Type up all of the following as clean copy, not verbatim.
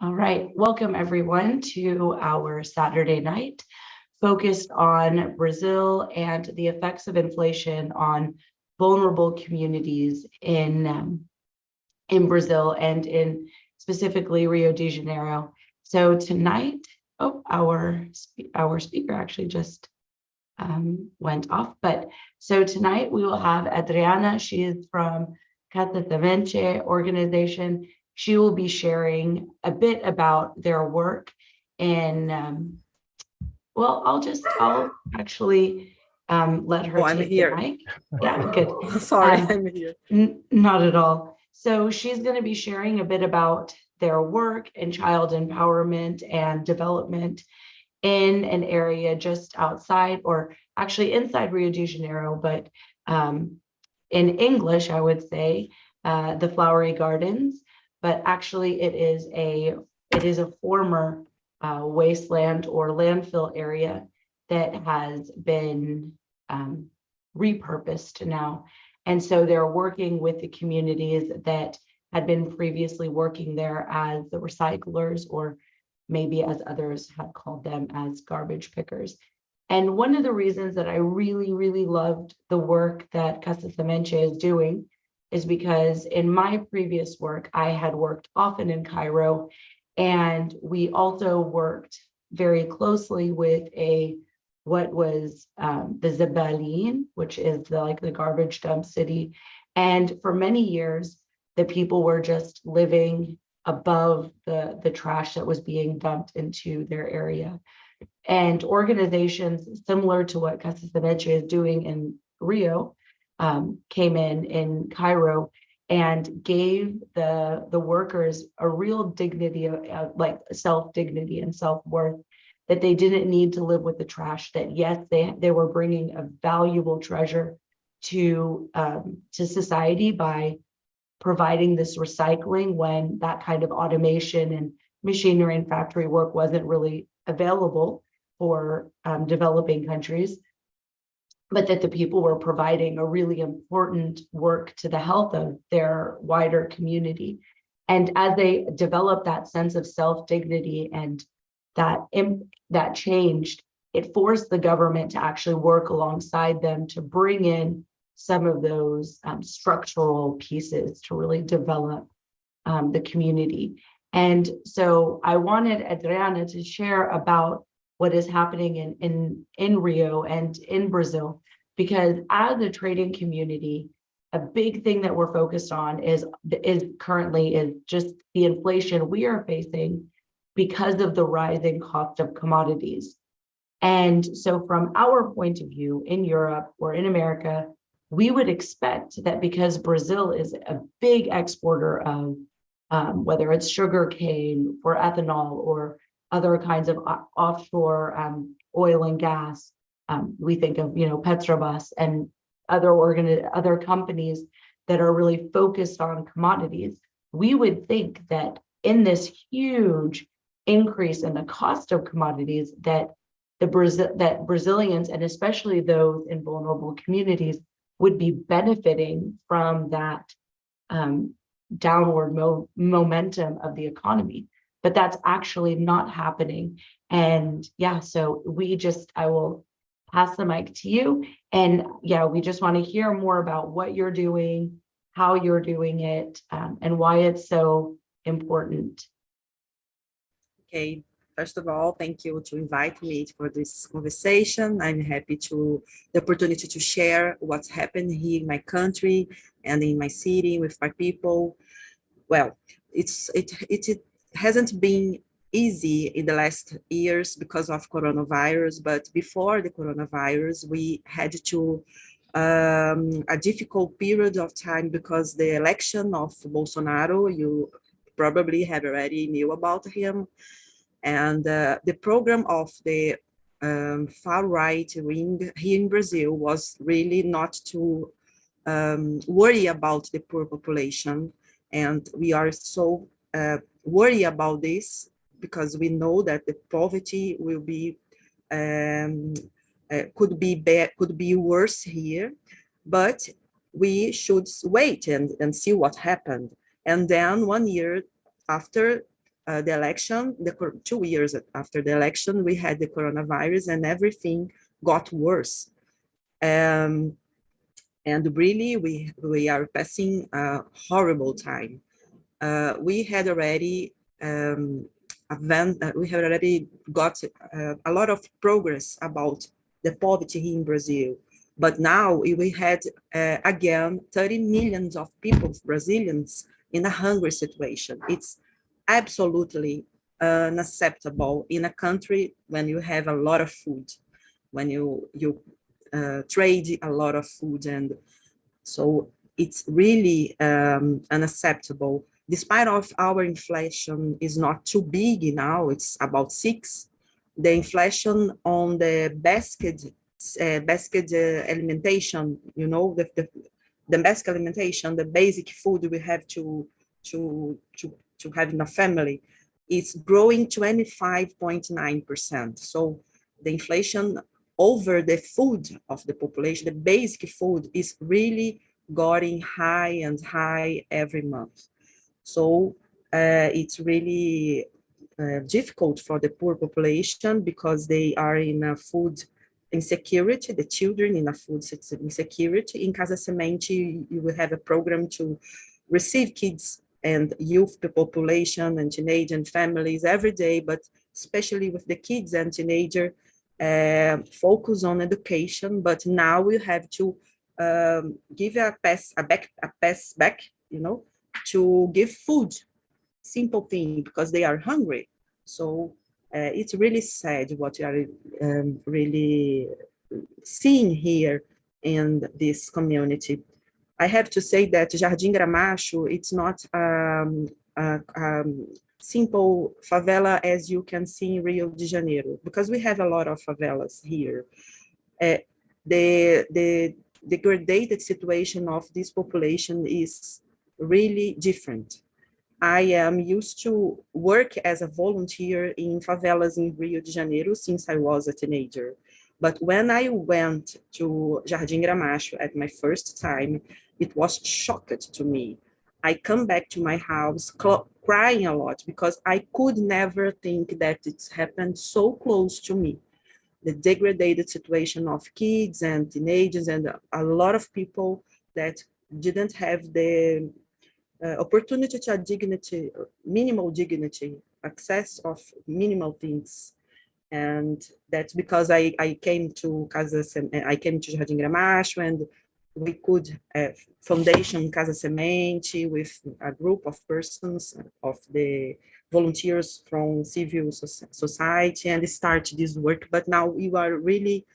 All right, welcome everyone to our Saturday night focused on Brazil and the effects of inflation on vulnerable communities in Brazil and in specifically Rio de Janeiro. So tonight, our speaker actually just went off, but so tonight we will have Adriana. She is from Casa Savenche organization. She will be sharing a bit about their work in, I'll actually let her I'm take here. the mic. Yeah, good. Sorry, I'm here. Not at all. So she's going to be sharing a bit about their work in child empowerment and development in an area just outside, or actually inside Rio de Janeiro, but in English, I would say the Flowery Gardens, but actually it is a former wasteland or landfill area that has been repurposed now. And so they're working with the communities that had been previously working there as the recyclers, or maybe as others had called them, as garbage pickers. And one of the reasons that I really, really loved the work that Casa Semenche is doing is because in my previous work, I had worked often in Cairo, and we also worked very closely with what was the Zebalin, which is the garbage dump city. And for many years, the people were just living above the trash that was being dumped into their area. And organizations similar to what Casa Ceviche is doing in Rio came in Cairo and gave the workers a real dignity, like self-dignity and self-worth, that they didn't need to live with the trash, that yes, they were bringing a valuable treasure to society by providing this recycling when that kind of automation and machinery and factory work wasn't really available for developing countries, but that the people were providing a really important work to the health of their wider community. And as they developed that sense of self-dignity and that changed, it forced the government to actually work alongside them to bring in some of those structural pieces to really develop the community. And so I wanted Adriana to share about what is happening in Rio and in Brazil, because as a trading community, a big thing that we're focused on is currently just the inflation we are facing because of the rising cost of commodities. And so from our point of view in Europe or in America, we would expect that because Brazil is a big exporter of whether it's sugar cane for ethanol or other kinds of offshore oil and gas. We think of Petrobras and other companies that are really focused on commodities. We would think that in this huge increase in the cost of commodities, that Brazilians, and especially those in vulnerable communities, would be benefiting from that downward momentum of the economy. But that's actually not happening. And yeah, so I will pass the mic to you. And yeah, we just want to hear more about what you're doing, how you're doing it, and why it's so important. Okay, first of all, thank you to invite me for this conversation. I'm happy to the opportunity to share what's happened here in my country and in my city with my people. Well, it hasn't been easy in the last years because of coronavirus, but before the coronavirus, we had to a difficult period of time because the election of Bolsonaro, you probably have already knew about him, and the program of the far right wing here in Brazil was really not to worry about the poor population. And we are so worried about this because we know that the poverty will be could be worse here, but we should wait and see what happened. And then 1 year after, the election, 2 years after the election, we had the coronavirus and everything got worse. And really, we are passing a horrible time. We had already got a lot of progress about the poverty here in Brazil. But now we had, again, 30 millions of people, Brazilians, in a hungry situation. It's absolutely unacceptable in a country when you have a lot of food, when you trade a lot of food. And so it's really unacceptable. Despite of our inflation is not too big now, it's about 6. The inflation on the basket alimentation, the basic alimentation, the basic food we have to have in a family, is growing 25.9%. So the inflation over the food of the population, the basic food, is really getting high and high every month. So it's really difficult for the poor population because they are in a food insecurity, the children in a food insecurity. In Casa Semente, you will have a program to receive kids and youth population and teenage and families every day, but especially with the kids and teenager, focus on education. But now we have to give a pass back, to give food, simple thing, because they are hungry. So it's really sad what we are really seeing here in this community. I have to say that Jardim Gramacho, it's not simple favela as you can see in Rio de Janeiro, because we have a lot of favelas here. The degraded situation of this population is really different. I am used to work as a volunteer in favelas in Rio de Janeiro since I was a teenager. But when I went to Jardim Gramacho at my first time, it was shocked to me. I come back to my house crying a lot because I could never think that it's happened so close to me. The degraded situation of kids and teenagers and a lot of people that didn't have the opportunity to a dignity, minimal dignity, access of minimal things. And that's because I came to Jardim Gramacho, and we could foundation Casa Semente with a group of persons, of the volunteers from civil society, and start this work. But now we are really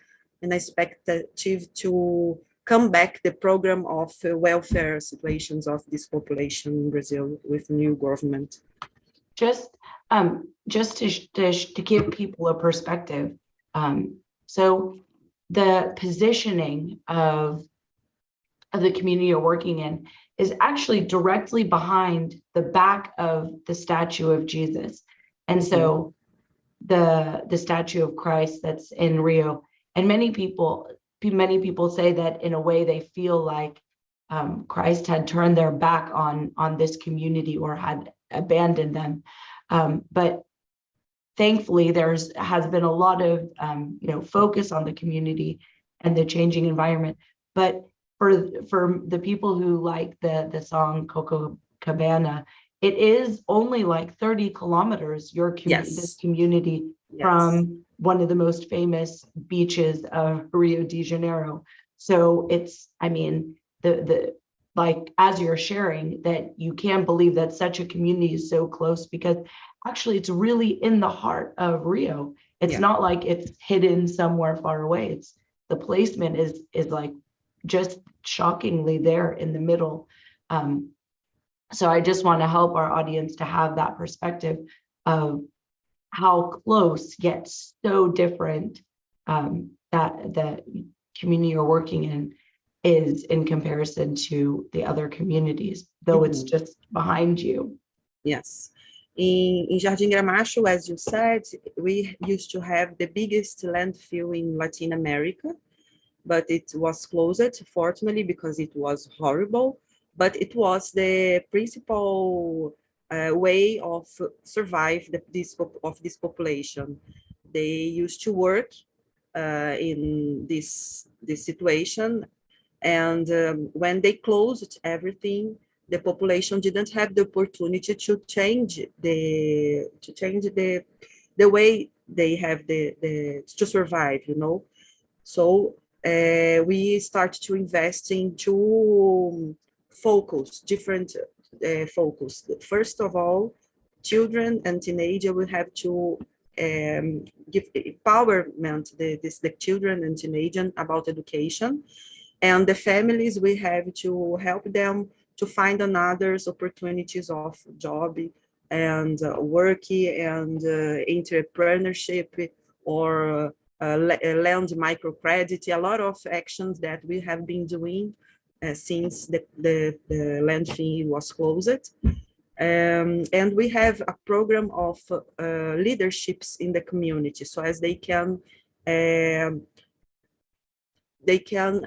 in expectative to come back the program of welfare situations of this population in Brazil with new government. Just to give people a perspective, so the positioning of the community you're working in is actually directly behind the back of the statue of Jesus. And so the statue of Christ that's in Rio, and many people say that in a way they feel like Christ had turned their back on this community or had abandoned them. But thankfully, has been a lot of focus on the community and the changing environment. But for the people who like the song Copacabana, it is only like 30 kilometers, this community, from one of the most famous beaches of Rio de Janeiro. So it's, like, as you're sharing, that you can't believe that such a community is so close, because actually it's really in the heart of Rio. It's not like it's hidden somewhere far away. It's the placement is like just shockingly there in the middle. So I just want to help our audience to have that perspective of how close yet so different that the community you're working in is in comparison to the other communities, though it's just behind you. Yes. In Jardim Gramacho, as you said, we used to have the biggest landfill in Latin America, but it was closed, fortunately, because it was horrible. But it was the principal way of survive this population. They used to work in this situation, and when they closed everything, the population didn't have the opportunity to change the way they have to survive, you know. So we start to invest into focus, different focus. First of all, children and teenagers will have to give empowerment the children and teenagers about education, and the families we have to help them to find another opportunities of job and work and entrepreneurship, or land microcredit, a lot of actions that we have been doing since the land fee was closed. And we have a program of leaderships in the community, so as they can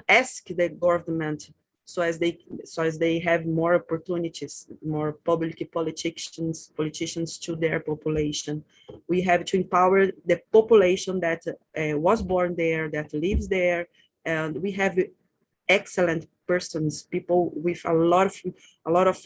ask the government, so as they have more opportunities, more public politicians to their population. We have to empower the population that was born there, that lives there, and we have excellent persons, people with a lot of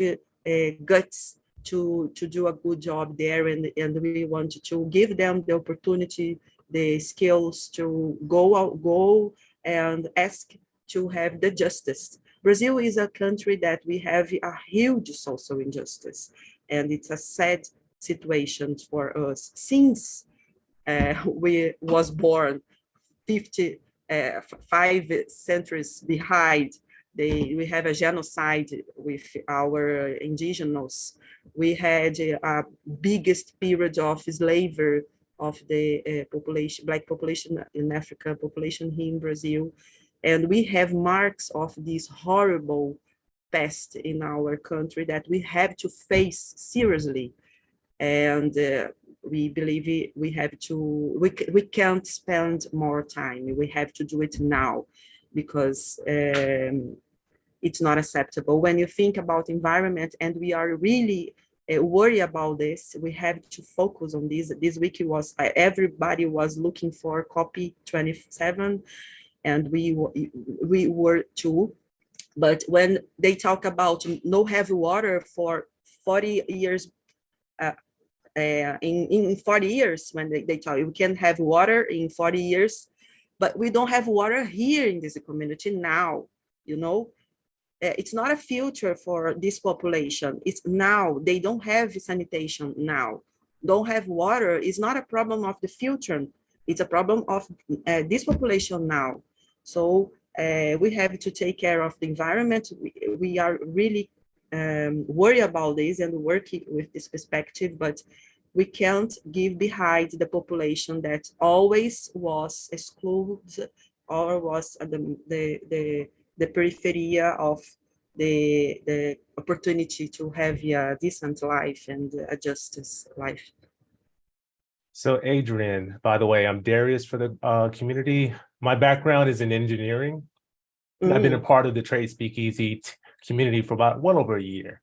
guts to do a good job there, and we want to give them the opportunity, the skills to go and ask to have the justice. Brazil is a country that we have a huge social injustice, and it's a sad situation for us since we was born 5 centuries behind. We have a genocide with our indigenous. We had a biggest period of slavery of the population, Black population in Africa, population here in Brazil. And we have marks of this horrible past in our country that we have to face seriously. And we believe we have to, we can't spend more time. We have to do it now, because it's not acceptable. When you think about environment, and we are really worry about this, we have to focus on this. This week was everybody was looking for COP27, and we were too. But when they talk about no heavy water for 40 years, in 40 years, when they tell you we can have water in 40 years, but we don't have water here in this community now, you know. It's not a future for this population. It's now. They don't have sanitation now. Don't have water is not a problem of the future. It's a problem of this population now. So we have to take care of the environment. We are really worried about this and working with this perspective, but we can't give behind the population that always was excluded or was the periphery of the opportunity to have a decent life and a justice life. So Adrian, by the way, I'm Darius for the community. My background is in engineering. I've been a part of the Trade Speakeasy community for about well over a year.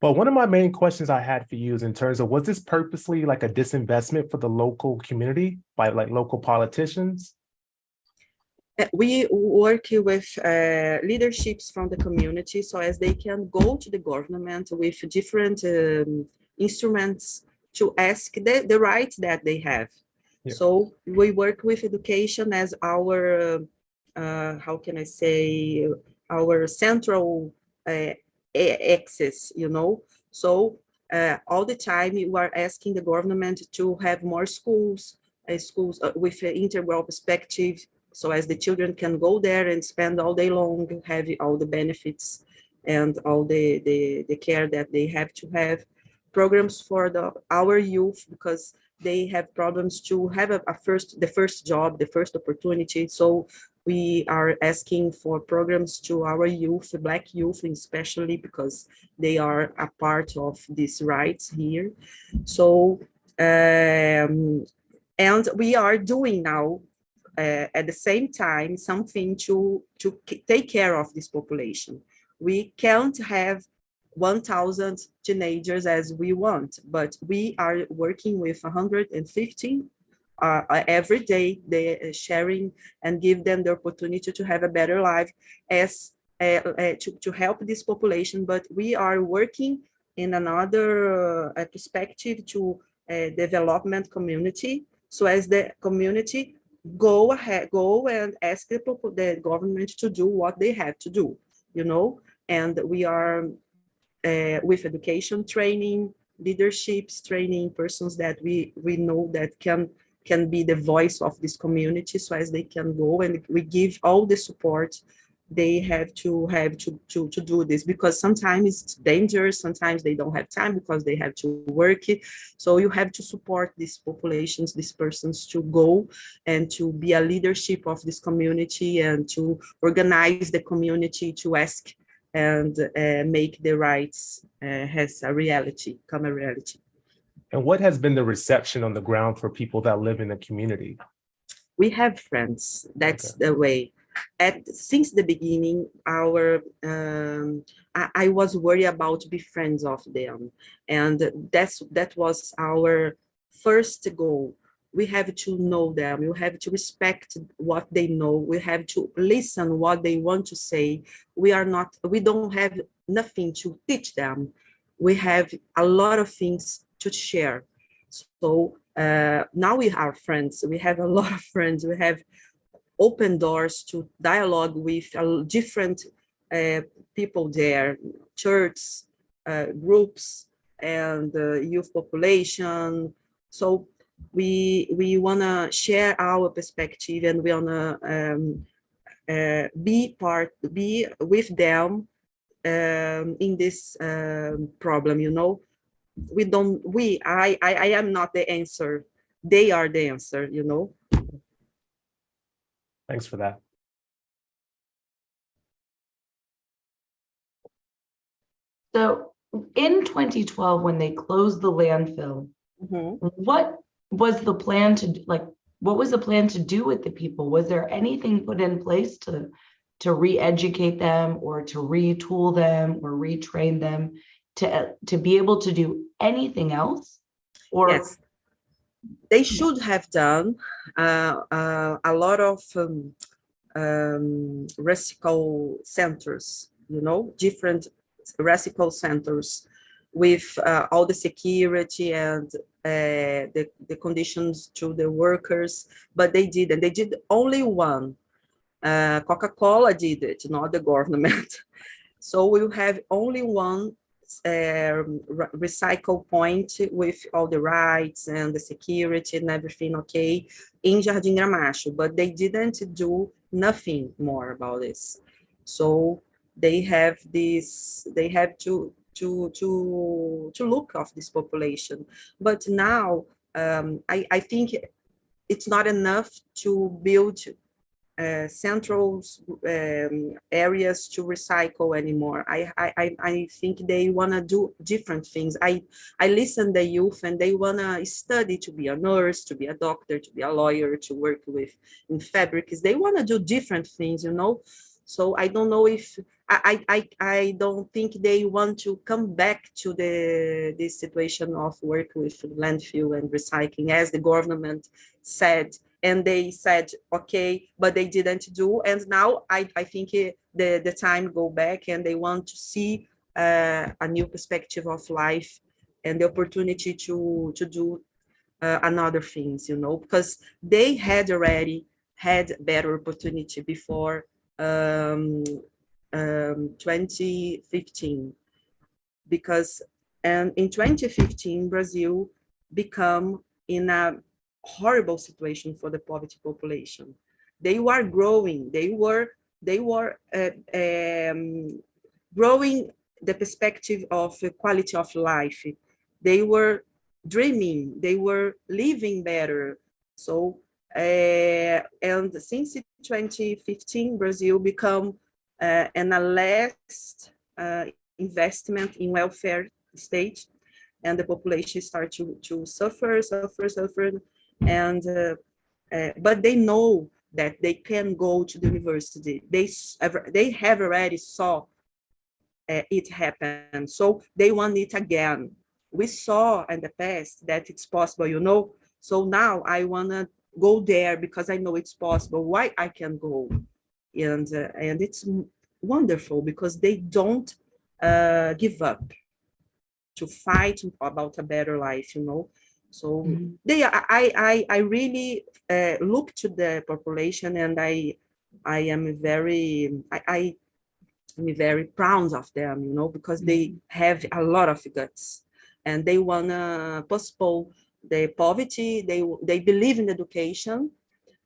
But one of my main questions I had for you is in terms of, was this purposely like a disinvestment for the local community by like local politicians? We work with leaderships from the community, so as they can go to the government with different instruments to ask the rights that they have. Yeah. So we work with education as our, how can I say, our central access, you know. So all the time we are asking the government to have more schools with an integral perspective, so as the children can go there and spend all day long, have all the benefits and all the care that they have to have. Programs for our youth, because they have problems to have the first job, the first opportunity. So we are asking for programs to our youth, Black youth especially, because they are a part of these rights here. So, and we are doing now, at the same time, something to take care of this population. We can't have 1,000 teenagers as we want, but we are working with 150 every day. They are sharing and give them the opportunity to have a better life as to help this population. But we are working in another perspective to development community, so as the community go and ask the government to do what they have to do, you know. And we are with education training, leaderships training, persons that we know that can be the voice of this community, so as they can go, and we give all the support they have to do this, because sometimes it's dangerous, sometimes they don't have time because they have to work. So you have to support these populations, these persons, to go and to be a leadership of this community and to organize the community to ask and make the rights has a reality, come a reality. And what has been the reception on the ground for people that live in the community? We have friends. That's the way. Since the beginning, I was worried about be friends of them, and that was our first goal. We have to know them. We have to respect what they know. We have to listen what they want to say. We don't have nothing to teach them. We have a lot of things to share. So now we are friends. We have a lot of friends. We have open doors to dialogue with different people there, church groups, and youth population. So we want to share our perspective, and we want to be with them in this problem, you know. I am not the answer. They are the answer, you know. Thanks for that. So in 2012, when they closed the landfill, what was the plan what was the plan to do with the people? Was there anything put in place to re-educate them, or to retool them, or retrain them to be able to do anything else? Or yes, they should have done a lot of recycle centers, you know, different recycle centers with all the security and the conditions to the workers, but they didn't. They did only one. Coca-Cola did it, not the government. So we'll have only one recycle point with all the rights and the security and everything okay in Jardim Gramacho, but they didn't do nothing more about this. So they have to look of this population. But now I think it's not enough to build central areas to recycle anymore. I think they want to do different things. I listen to the youth, and they want to study to be a nurse, to be a doctor, to be a lawyer, to work in fabrics. They want to do different things, you know. So I don't know if I don't think they want to come back to this situation of work with landfill and recycling, as the government said. And they said, okay, but they didn't do. And now I think the time go back, and they want to see a new perspective of life and the opportunity to do another things, you know, because they had already had better opportunity before 2015. Because in 2015, Brazil became in a horrible situation for the poverty population. They were growing. They were growing the perspective of quality of life. They were dreaming. They were living better. So and since 2015, Brazil become an last investment in welfare state, and the population start to suffer, and but they know that they can go to the university. They have already saw it happened. So they want it again. We saw in the past that it's possible, you know. So now I want to go there because I know it's possible. Why I can go? And it's wonderful because they don't give up to fight about a better life, you know. So I really look to the population, and I am I'm very proud of them, you know, because they have a lot of guts, and they wanna postpone the poverty. They believe in education.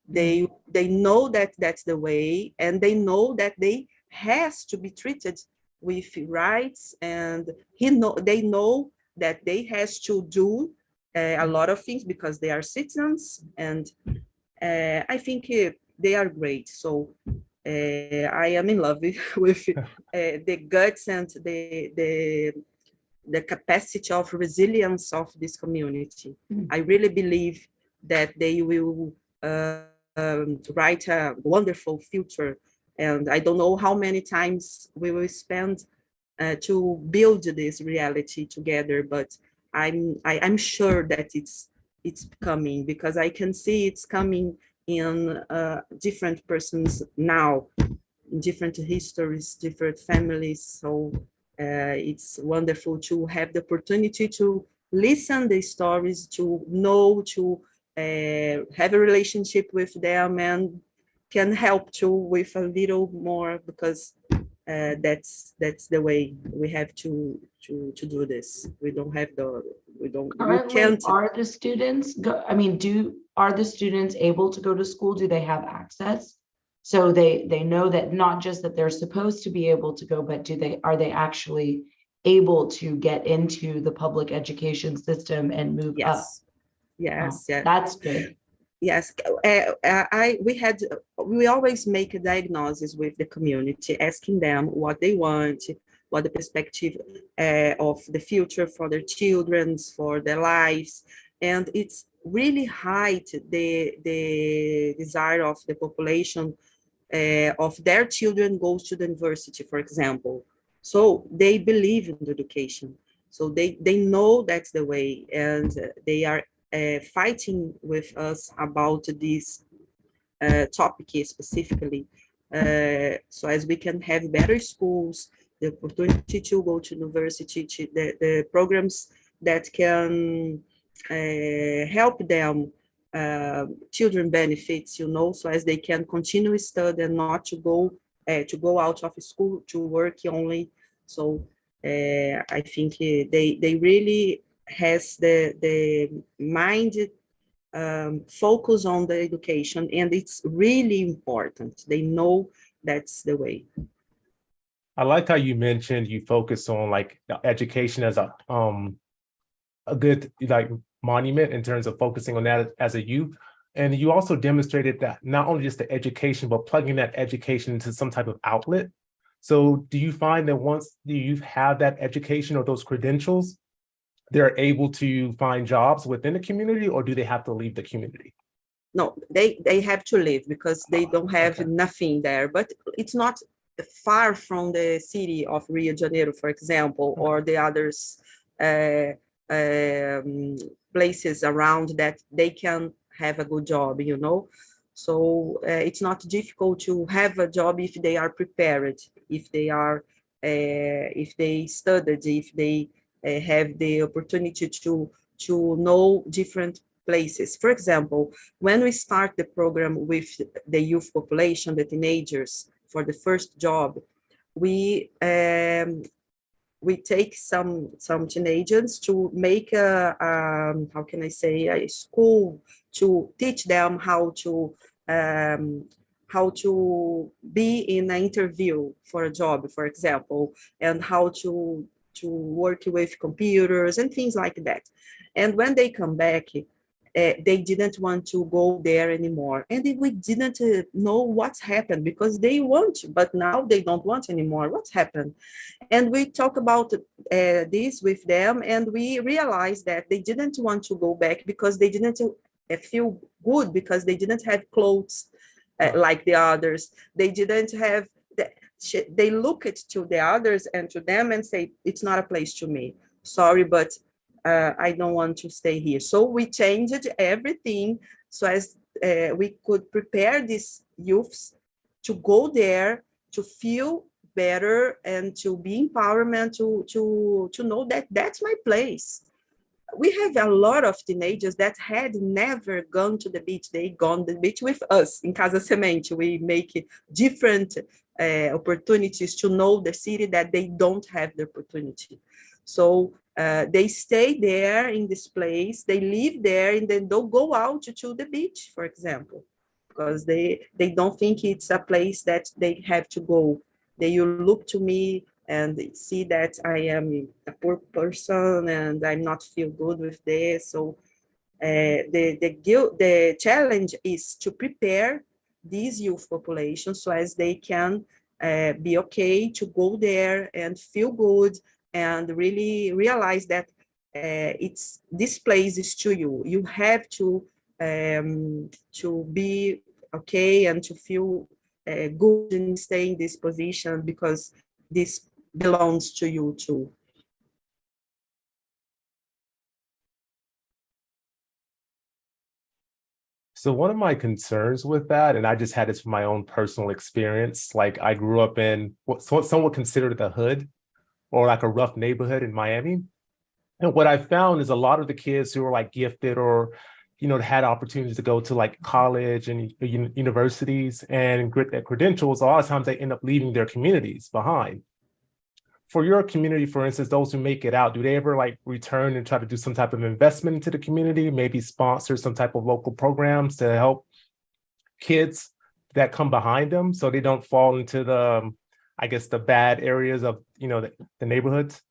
They know that that's the way, and they know that they has to be treated with rights, and they know that they has to do a lot of things because they are citizens, and I think they are great. So I am in love with the guts and the capacity of resilience of this community. I really believe that they will write a wonderful future. And I don't know how many times we will spend to build this reality together, but I'm sure that it's coming, because I can see it's coming in different persons now, different histories, different families. So it's wonderful to have the opportunity to listen the stories, to know, to have a relationship with them, and can help too with a little more, because that's the way we have to do this. We don't have we Currently, can't. are the students are the students able to go to school? Do they have access? So they know that not just that they're supposed to be able to go, but are they actually able to get into the public education system and move up? Yes, That's good. Yes, we always make a diagnosis with the community, asking them what they want, what the perspective of the future for their children, for their lives, and it's really high the desire of the population of their children goes to the university, for example. So they believe in education. So they know that's the way, and they are fighting with us about this topic specifically. So as we can have better schools, the opportunity to go to university, to the programs that can help them, children benefits, you know, so as they can continue study and not to go out of school to work only. So I think they really has the mind focus on the education, and it's really important. They know that's the way. I like how you mentioned you focus on like education as a good like monument in terms of focusing on that as a youth. And you also demonstrated that not only just the education, but plugging that education into some type of outlet. So do you find that once the youth have that education or those credentials, they're able to find jobs within the community, or do they have to leave the community? No, they have to leave because they don't have nothing there. But it's not far from the city of Rio de Janeiro, for example, or the others places around that they can have a good job, you know. So it's not difficult to have a job if they are prepared, if they are, if they studied, if they have the opportunity to know different places. For example, when we start the program with the youth population, the teenagers, for the first job, we take some teenagers to make a how can I say, a school to teach them how to be in an interview for a job, for example, and how to work with computers and things like that. And when they come back, they didn't want to go there anymore. And we didn't know what's happened, because they want, but now they don't want anymore. What's happened? And we talk about this with them, and we realized that they didn't want to go back because they didn't feel good, because they didn't have clothes like the others. They didn't have they look at to the others and to them and say, it's not a place to me. Sorry, but I don't want to stay here. So we changed everything so as we could prepare these youths to go there, to feel better and to be empowerment, to know that that's my place. We have a lot of teenagers that had never gone to the beach. They gone to the beach with us in Casa Semente. We make different opportunities to know the city that they don't have the opportunity. So they stay there in this place, they live there, and then they'll go out to the beach, for example, because they don't think it's a place that they have to go. They will look to me and see that I am a poor person and I'm not feel good with this. So the challenge is to prepare these youth population so as they can be okay to go there and feel good and really realize that it's this place is to you. You have to be okay and to feel good and stay in this position because this belongs to you too. So one of my concerns with that, and I just had this from my own personal experience, like I grew up in what some would consider the hood or like a rough neighborhood in Miami. And what I found is a lot of the kids who were like gifted or, had opportunities to go to like college and universities and get their credentials, a lot of times they end up leaving their communities behind. For your community, for instance, those who make it out, do they ever like return and try to do some type of investment into the community, maybe sponsor some type of local programs to help kids that come behind them so they don't fall into the, I guess, the bad areas of, the neighborhoods?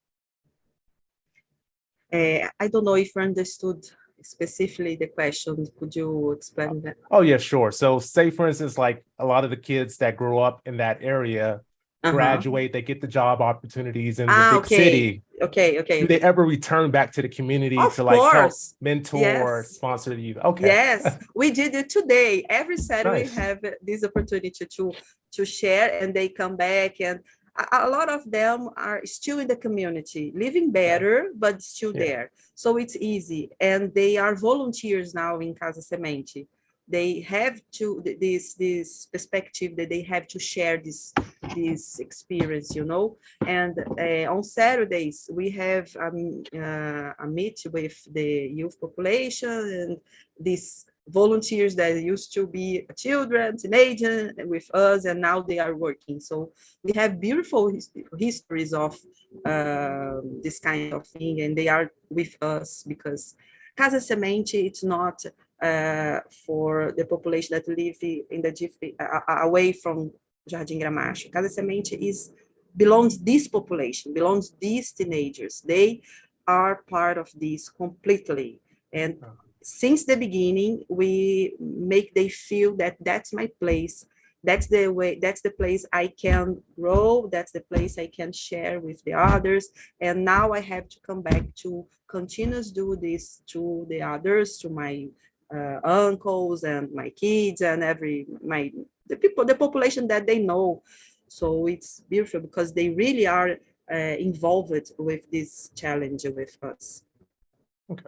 I don't know if I understood specifically the question. Could you explain that? Oh, yeah, sure. So say, for instance, like a lot of the kids that grow up in that area graduate, they get the job opportunities in the big city. Okay. Do they ever return back to the community to like help mentor, sponsor you? Okay. Yes, we did it today. Every Saturday Nice. we have this opportunity to share, and they come back, and a lot of them are still in the community, living better, but still there. So it's easy, and they are volunteers now in Casa Semente. They have to this perspective that they have to share this experience, And on Saturdays we have a meet with the youth population and these volunteers that used to be children, teenagers with us, and now they are working. So we have beautiful histories of this kind of thing, and they are with us because Casa Semente, it's not for the population that live in the away from Jardim Gramacho. Casa Semente belongs this population, belongs these teenagers. They are part of this completely. And since the beginning, we make they feel that that's my place. That's the way, that's the place I can grow. That's the place I can share with the others. And now I have to come back to continuously do this to the others, to my uncles and my kids and the population that they know. So it's beautiful because they really are involved with this challenge with us. Okay.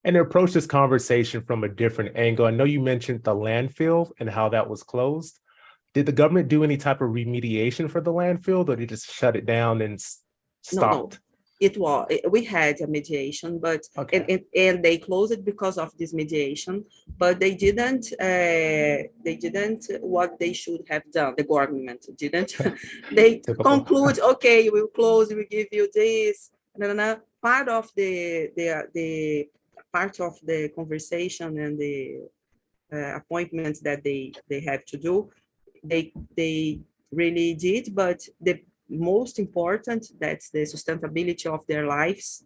And to approach this conversation from a different angle, I know you mentioned the landfill and how that was closed. Did the government do any type of remediation for the landfill, or did they just shut it down and stopped? No. We had a mediation, but and they closed it because of this mediation, but they didn't what they should have done. The government didn't. They conclude, okay, we'll close, we give you this. Part of the part of the conversation and the appointments that they have to do, they really did, but the most important, that's the sustainability of their lives,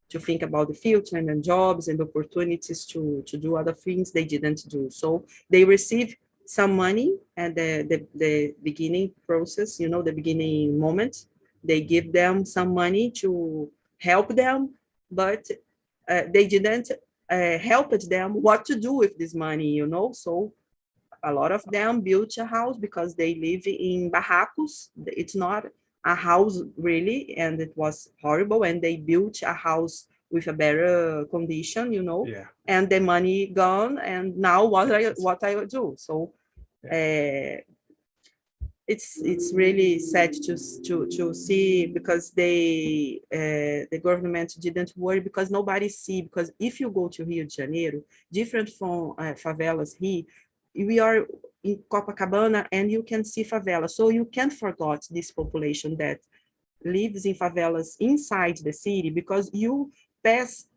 to think about the future and jobs and opportunities to do other things, they didn't do. So they received some money at the beginning process, the beginning moment. They give them some money to help them, but they didn't help them what to do with this money, So a lot of them built a house because they live in barracos. It's not a house really, and it was horrible. And they built a house with a better condition, you know. Yeah. And the money gone. And now what I do? So it's really sad to see, because the government didn't worry, because nobody see. Because if you go to Rio de Janeiro, different from favelas here, we are in Copacabana and you can see favelas, so you can't forget this population that lives in favelas inside the city, because you pass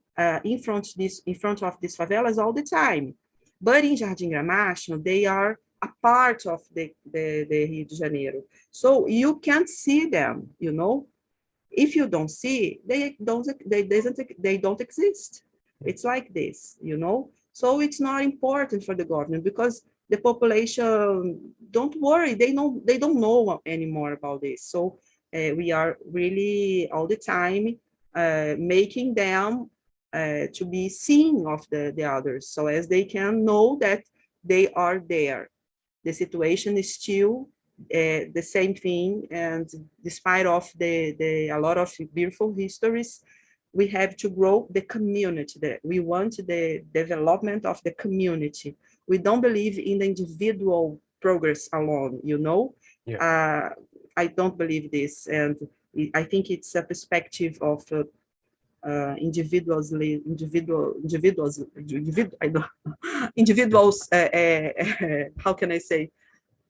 in front of these favelas all the time. But in Jardim Gramacho, they are a part of the Rio de Janeiro. So you can't see them, you know. If you don't see, they don't exist. It's like this, you know. So it's not important for the government, because the population, don't worry, they don't know anymore about this. So we are really all the time making them to be seen of the others, so as they can know that they are there. The situation is still the same thing, and despite of a lot of beautiful histories, we have to grow the community. We want the development of the community. We don't believe in the individual progress alone, you know. Yeah. I don't believe this, and I think it's a perspective of individuals, I don't, individuals. How can I say?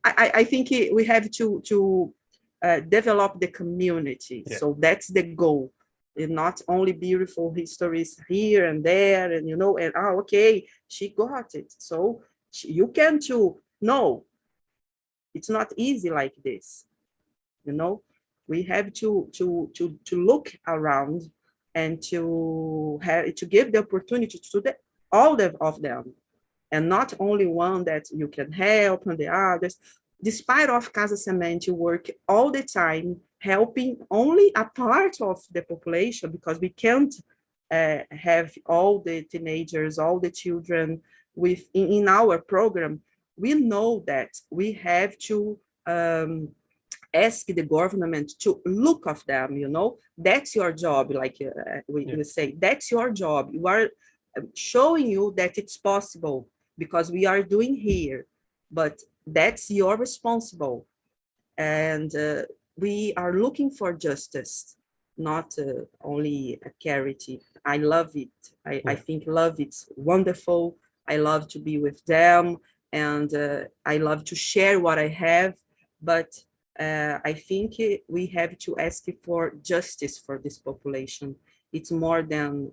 I think we have to develop the community. Yeah. So that's the goal. And not only beautiful histories here and there, and you know, and okay, she got it. So you can too. No, it's not easy like this. You know, we have to look around and to give the opportunity to all of them, and not only one that you can help and the others. Despite of Casa Semente work all the time, helping only a part of the population, because we can't have all the teenagers, all the children in our program. We know that we have to ask the government to look of them, you know. That's your job, like we say, that's your job. You are showing you that it's possible, because we are doing here, but that's your responsible. And we are looking for justice, not only a charity. I love it. I think love, it's wonderful. I love to be with them, and I love to share what I have, but I think we have to ask for justice for this population. It's more than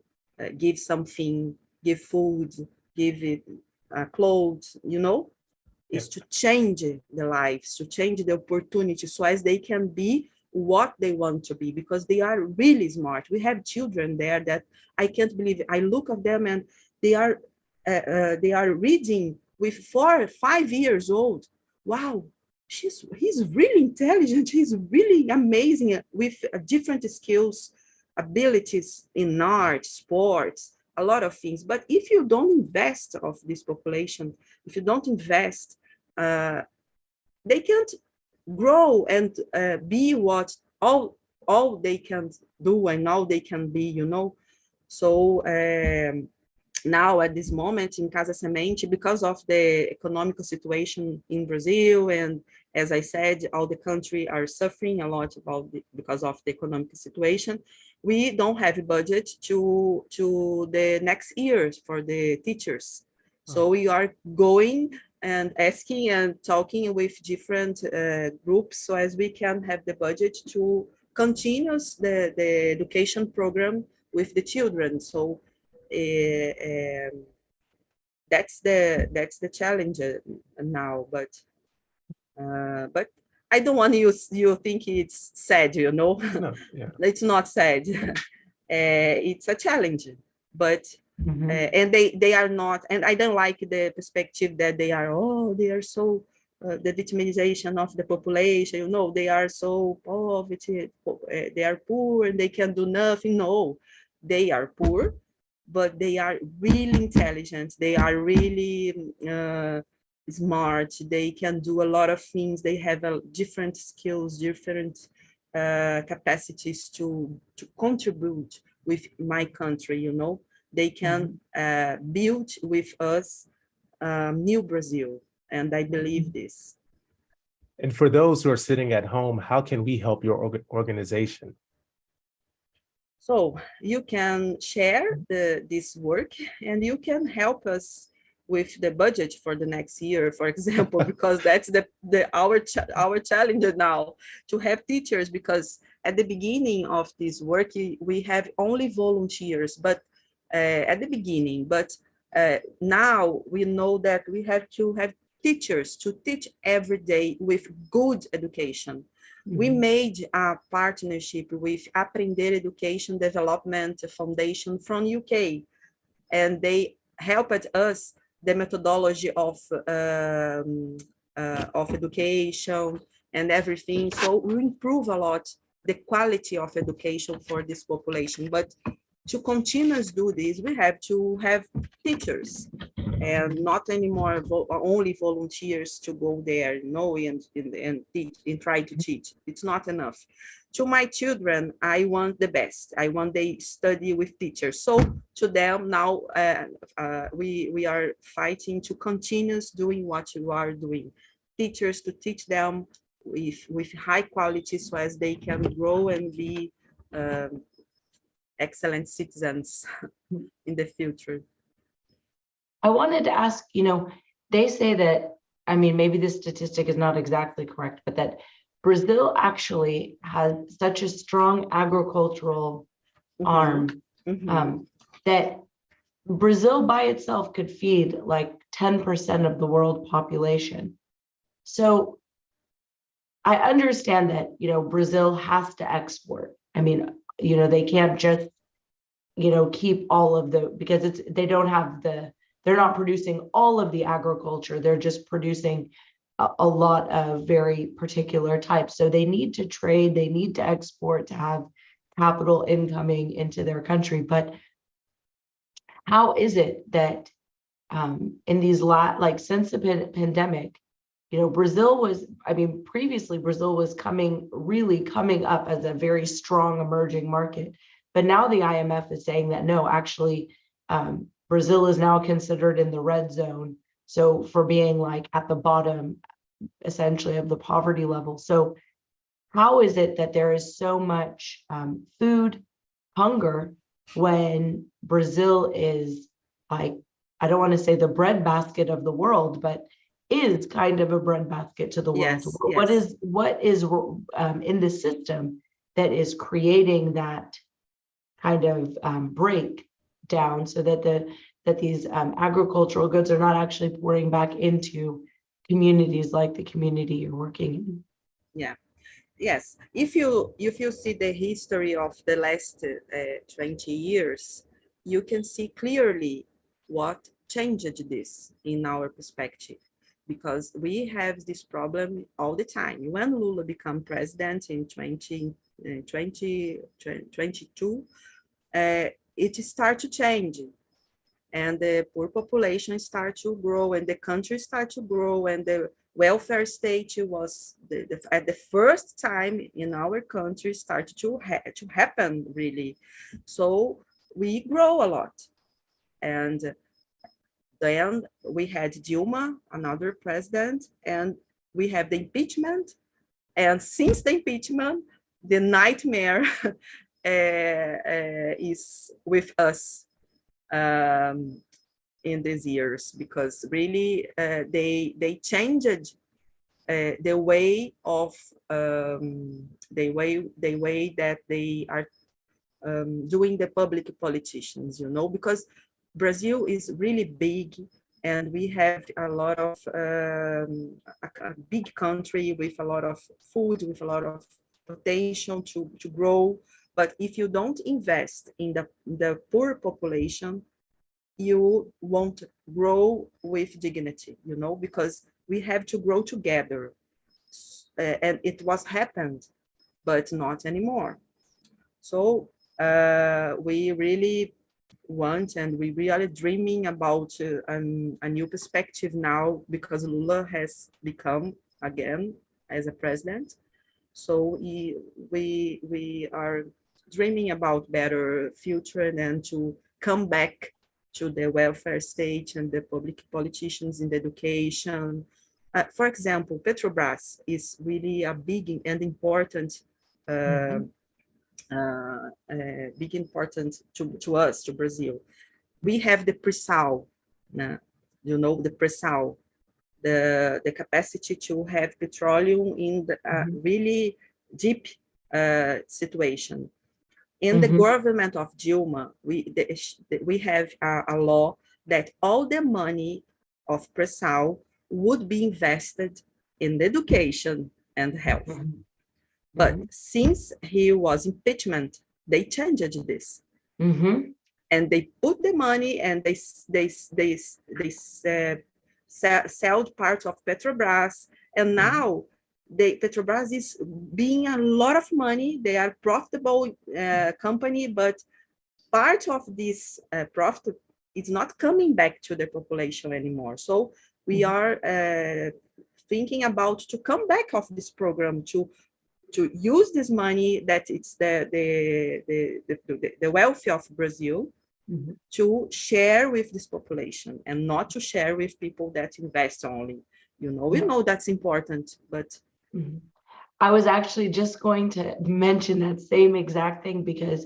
give something, give food, give it clothes, you know. Is to change the lives, to change the opportunity, so as they can be what they want to be, because they are really smart. We have children there that I can't believe it. I look at them and they are reading with 4 or 5 years old. Wow, he's really intelligent. He's really amazing with different skills, abilities in art, sports, a lot of things. But if you don't invest of this population, if you don't invest, they can't grow and be what all they can do and all they can be, you know. So now at this moment in Casa Semente, because of the economic situation in Brazil, and as I said, all the country are suffering a lot because of the economic situation, we don't have a budget to the next years for the teachers. So we are going and asking and talking with different groups, so as we can have the budget to continue the education program with the children. So that's the challenge now. But I don't want you think it's sad, you know. No, yeah. It's not sad. It's a challenge, but and they are not, and I don't like the perspective that they are so the victimization of the population, you know, they are so poverty, they are poor and they can do nothing. No, they are poor, but they are really intelligent. They are really smart, they can do a lot of things, they have different skills, different capacities to contribute with my country, you know. They can build with us new Brazil, and I believe this. And for those who are sitting at home, how can we help your organization? So you can share this work, and you can help us with the budget for the next year, for example, because that's our challenge now, to have teachers, because at the beginning of this work, we have only volunteers, but at the beginning, but now we know that we have to have teachers to teach every day with good education. We made a partnership with Aprender Education Development Foundation from UK, and they helped us the methodology of education and everything. So we improve a lot the quality of education for this population. But to continue to do this, we have to have teachers, and not anymore only volunteers to go there, you know, and teach and try to teach. It's not enough. To my children, I want the best. I want they study with teachers. So to them now, we are fighting to continue doing what you are doing. Teachers, to teach them with high quality, so as they can grow and be excellent citizens in the future. I wanted to ask, you know, they say that, I mean, maybe this statistic is not exactly correct, but that Brazil actually has such a strong agricultural arm that Brazil by itself could feed like 10% of the world population. So I understand that, you know, Brazil has to export. I mean, you know, they can't just, you know, keep all of the, because they don't have the, they're not producing all of the agriculture. They're just producing a lot of very particular types. So they need to trade, they need to export to have capital incoming into their country. But how is it that in these like since the pandemic, you know, Brazil was, I mean, previously Brazil was really coming up as a very strong emerging market. But now the IMF is saying that no, actually, Brazil is now considered in the red zone. So for being like at the bottom, essentially, of the poverty level. So how is it that there is so much food hunger when Brazil is like, I don't want to say the breadbasket of the world, but is kind of a breadbasket to the world. Yes. What is in the system that is creating that kind of breakdown, so that these agricultural goods are not actually pouring back into communities like the community you're working in? Yeah. Yes. If you see the history of the last 20 years, you can see clearly what changed this in our perspective, because we have this problem all the time. When Lula became president in 2022, it started to change, and the poor population start to grow, and the country start to grow, and the welfare state was at the first time in our country started to happen, really. So we grow a lot. And then we had Dilma, another president, and we have the impeachment. And since the impeachment, the nightmare is with us in these years, because really they changed the way of the way that they are doing the public politicians, you know, because Brazil is really big, and we have a lot of a big country with a lot of food, with a lot of potential to grow. But if you don't invest in the poor population, you won't grow with dignity, you know, because we have to grow together. And it was happened, but not anymore. So we really want, and we really dreaming about a new perspective now, because Lula has become again as a president. So we are dreaming about better future and to come back to the welfare state and the public politicians in the education. For example, Petrobras is really a big and important big important to us, to Brazil. We have the pre-sal, you know, the pre-sal, the capacity to have petroleum in the really deep situation. In the government of Dilma, we have a law that all the money of pre-sal would be invested in education and health. But since he was impeachment, they changed this. And they put the money and they sold part of Petrobras. And now Petrobras is being a lot of money. They are profitable company, but part of this profit is not coming back to the population anymore. So we are thinking about to come back of this program to use this money that it's the wealth of Brazil to share with this population and not to share with people that invest only. You know, we know that's important, but. I was actually just going to mention that same exact thing because,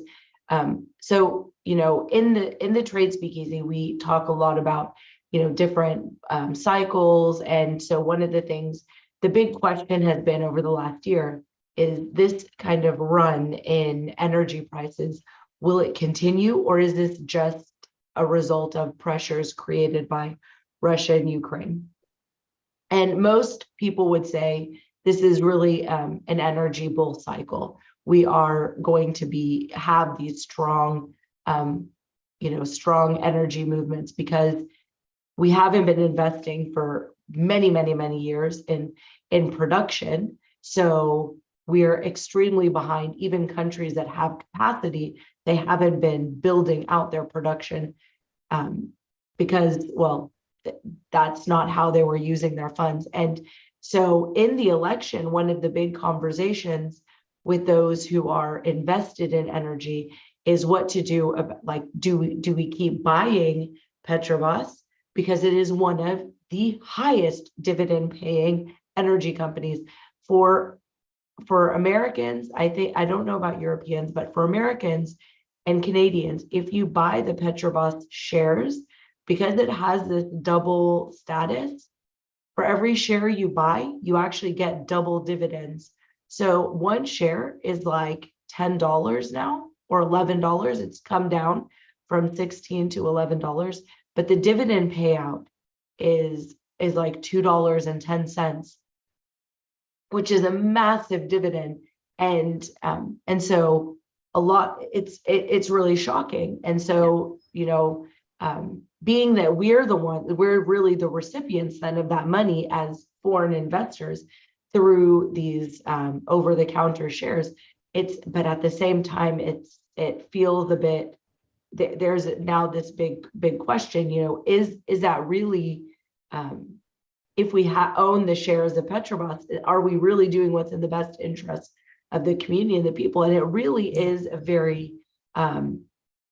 so, you know, in the trade speakeasy, we talk a lot about, you know, different cycles. And so one of the things, the big question has been over the last year, is this kind of run in energy prices, will it continue, or is this just a result of pressures created by Russia and Ukraine? And most people would say this is really an energy bull cycle. We are going to have these strong, you know, strong energy movements because we haven't been investing for many, many, many years in production. So we're extremely behind. Even countries that have capacity, they haven't been building out their production because, well, that's not how they were using their funds. And so in the election, one of the big conversations with those who are invested in energy is what to do about, like, do we keep buying Petrobras, because it is one of the highest dividend paying energy companies for Americans. I think, I don't know about Europeans, but for Americans and Canadians, if you buy the Petrobras shares, because it has this double status, for every share you buy, you actually get double dividends. So one share is like $10 now, or $11. It's come down from $16 to $11, but the dividend payout is like $2.10, which is a massive dividend. And so a lot, it's really shocking. And so, you know, being that we're really the recipients then of that money as foreign investors through these over-the-counter shares, but at the same time, it feels a bit, there's now this big question, you know, is that really, if we own the shares of Petrobras, are we really doing what's in the best interest of the community and the people? And it really is a very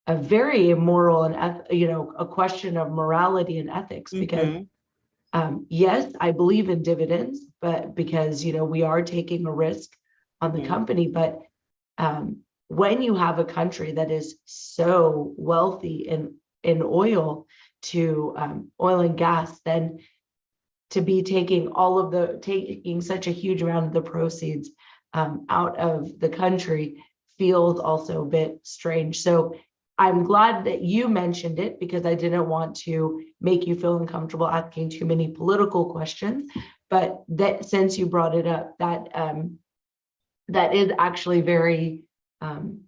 immoral and, you know, a question of morality and ethics, because yes, I believe in dividends, but because, you know, we are taking a risk on the company, but when you have a country that is so wealthy in oil and gas, then to be taking such a huge amount of the proceeds out of the country feels also a bit strange. So I'm glad that you mentioned it, because I didn't want to make you feel uncomfortable asking too many political questions. But that, since you brought it up, that is actually very, I'm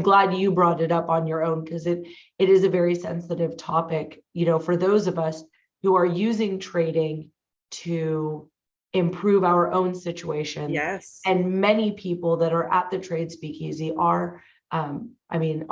glad you brought it up on your own, because it is a very sensitive topic, you know, for those of us who are using trading to improve our own situation. Yes. And many people that are at the Trade Speakeasy are I mean,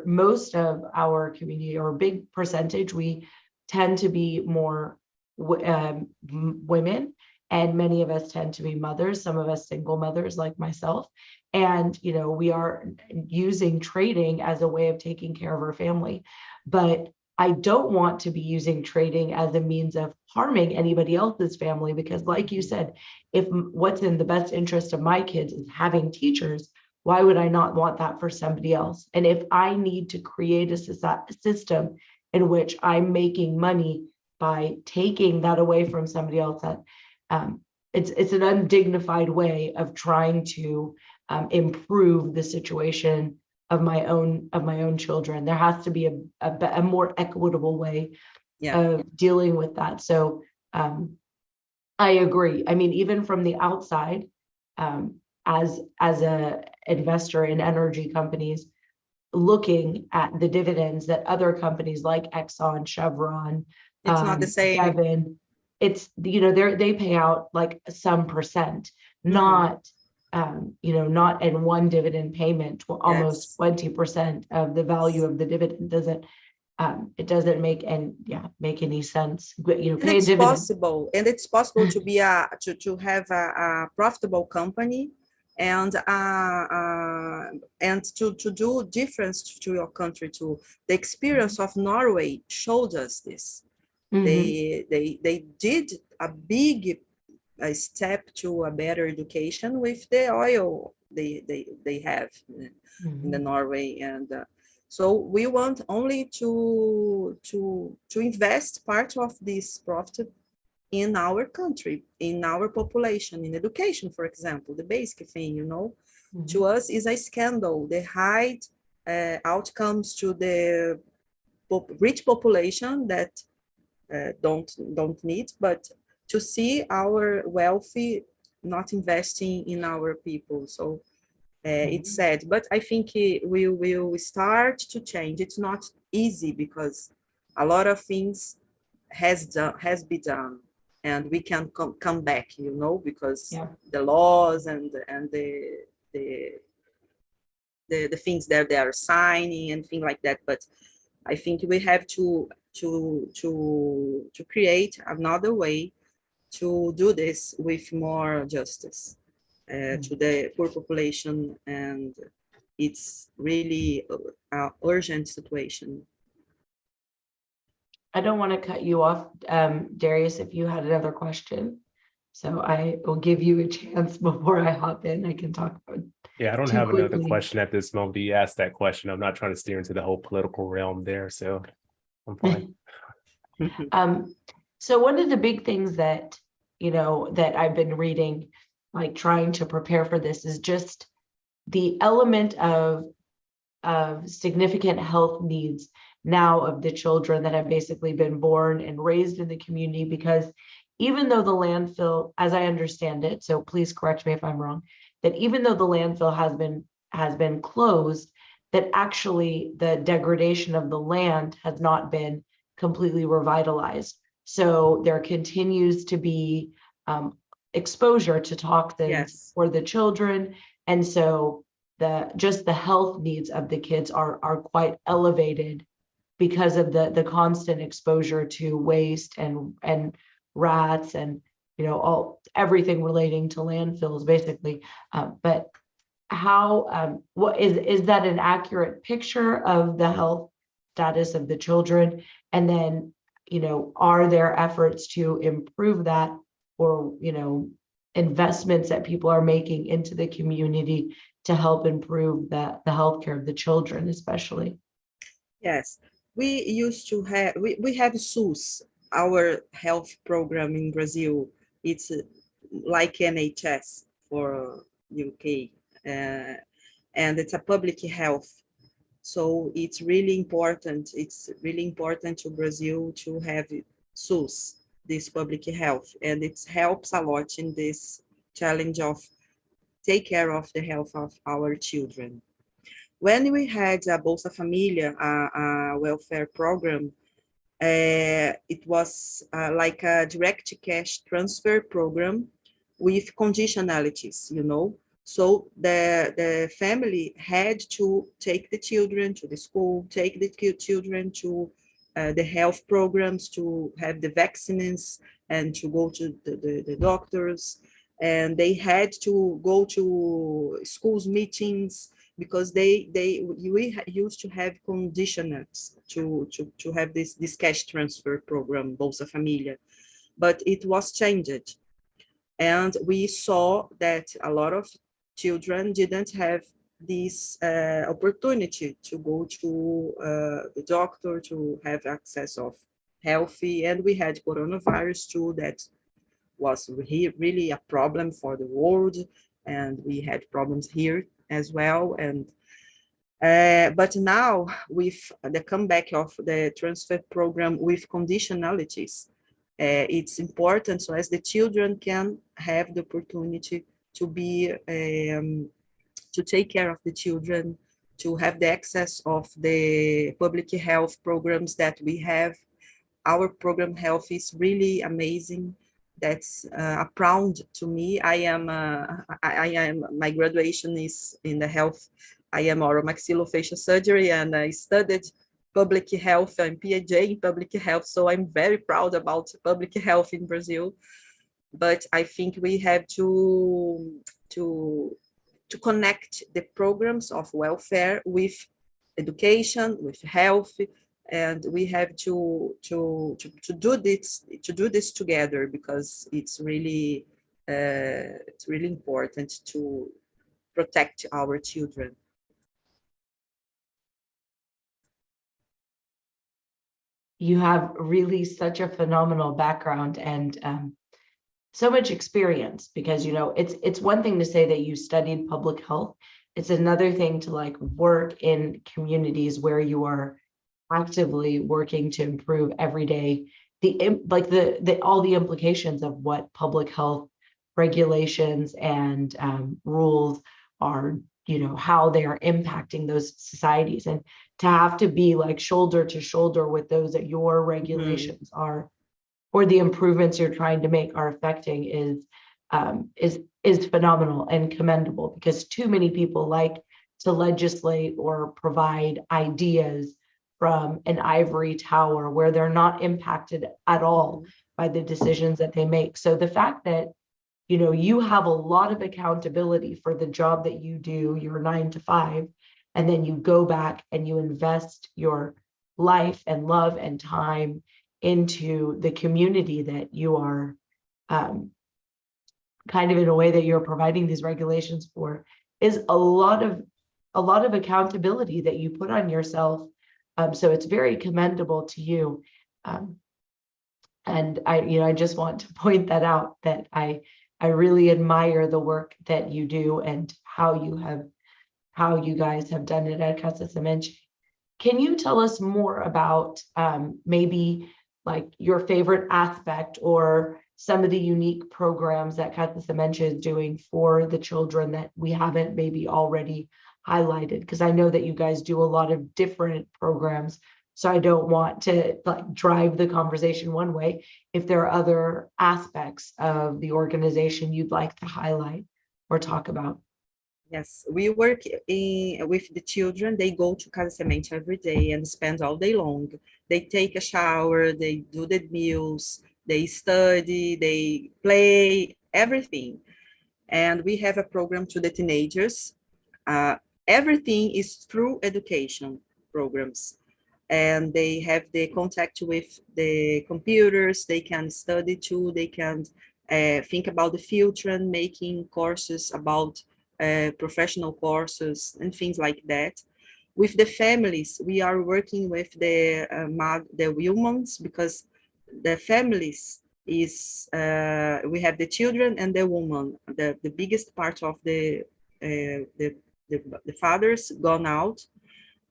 most of our community, or a big percentage, we tend to be more women, and many of us tend to be mothers, some of us single mothers like myself. And, we are using trading as a way of taking care of our family. But I don't want to be using trading as a means of harming anybody else's family, because like you said, if what's in the best interest of my kids is having teachers, why would I not want that for somebody else? And if I need to create a system in which I'm making money by taking that away from somebody else, that it's an undignified way of trying to improve the situation of my own children. There has to be a more equitable way of dealing with that. So I agree. I mean, even from the outside, as a investor in energy companies, looking at the dividends that other companies like Exxon, Chevron, it's not the same. Devon, it's, they pay out like some percent, not not in one dividend payment, almost 20% of the value of the dividend. It doesn't make any sense. And it's possible, to be to have a profitable company, and to do difference to your country too. The experience of Norway showed us this. They did a big step to a better education with the oil they have in the Norway. And so we want only to invest part of this profit in our country, in our population, in education, for example. The basic thing, to us is a scandal. They hide outcomes to the rich population that don't need, but to see our wealthy not investing in our people. So it's sad, but I think we will start to change. It's not easy because a lot of things has been done, and we can come back, because the laws and the things that they are signing and things like that. But I think we have to create another way to do this with more justice to the poor population, and it's really an urgent situation. I don't want to cut you off, Darius, if you had another question. So I will give you a chance before I hop in. I can talk about. Yeah, I don't have another question at this moment. You asked that question. I'm not trying to steer into the whole political realm there, so I'm fine. So one of the big things that, that I've been reading, like trying to prepare for this, is just the element of significant health needs now of the children that have basically been born and raised in the community. Because even though the landfill, as I understand it, so please correct me if I'm wrong, that even though the landfill has been closed, that actually the degradation of the land has not been completely revitalized. So there continues to be exposure to toxins for the children. And so just the health needs of the kids are quite elevated because of the constant exposure to waste and rats and everything relating to landfills, basically. But how what is that an accurate picture of the health status of the children? And then are there efforts to improve that, or investments that people are making into the community to help improve the healthcare of the children, especially? Yes, we used to have, we have SUS, our health program in Brazil. It's like NHS for UK, and it's a public health. So it's really important. It's really important to Brazil to have SUS, this public health, and it helps a lot in this challenge of take care of the health of our children. When we had a Bolsa Familia, a welfare program, it was like a direct cash transfer program with conditionalities, So the family had to take the children to the school, take the children to the health programs, to have the vaccines, and to go to the doctors. And they had to go to schools meetings because we used to have conditioners to have this cash transfer program, Bolsa Familia, but it was changed. And we saw that a lot of children didn't have this opportunity to go to the doctor, to have access of healthy. And we had coronavirus too, that was really a problem for the world. And we had problems here as well. And but now with the comeback of the transfer program with conditionalities, it's important so as the children can have the opportunity to be to take care of the children, to have the access of the public health programs that we have. Our program health is really amazing. That's a proud to me. I am, my graduation is in the health. I am oromaxillofacial surgery, and I studied public health and PhD in public health. So I'm very proud about public health in Brazil. But I think we have to connect the programs of welfare with education, with health, and we have to do this together, because it's really important to protect our children. You have really such a phenomenal background and so much experience, because, you know, it's one thing to say that you studied public health. It's another thing to like work in communities where you are actively working to improve every day the all the implications of what public health regulations and rules are, you know, how they are impacting those societies, and to have to be like shoulder to shoulder with those that your regulations are, or the improvements you're trying to make are affecting, is phenomenal and commendable, because too many people like to legislate or provide ideas from an ivory tower where they're not impacted at all by the decisions that they make. So the fact that, you know, you have a lot of accountability for the job that you do, your 9 to 5, and then you go back and you invest your life and love and time into the community that you are kind of in a way that you're providing these regulations for, is a lot of accountability that you put on yourself. So it's very commendable to you. And I just want to point that out, that I really admire the work that you do and how you guys have done it at Casa Semente. Can you tell us more about maybe like your favorite aspect or some of the unique programs that Casa Semente is doing for the children that we haven't maybe already highlighted? Because I know that you guys do a lot of different programs, so I don't want to like drive the conversation one way. If there are other aspects of the organization you'd like to highlight or talk about. Yes, we work with the children. They go to Casa Semente every day and spend all day long. They take a shower, they do the meals, they study, they play, everything. And we have a program to the teenagers. Everything is through education programs. And they have the contact with the computers, they can study too, they can think about the future and making courses about professional courses and things like that. With the families, we are working with the women, because the families is we have the children and the woman. The biggest part of the fathers gone out,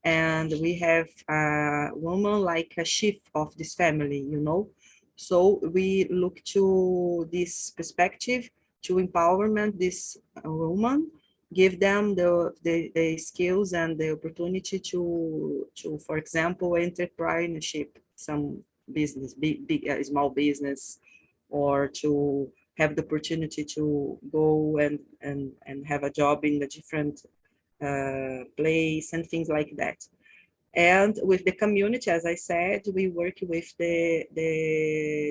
and we have a woman like a chief of this family, you know. So we look to this perspective to empowerment this woman, give them the skills and the opportunity to for example, entrepreneurship, some business, big small business, or to have the opportunity to go and have a job in a different place and things like that. And with the community, as I said, we work with the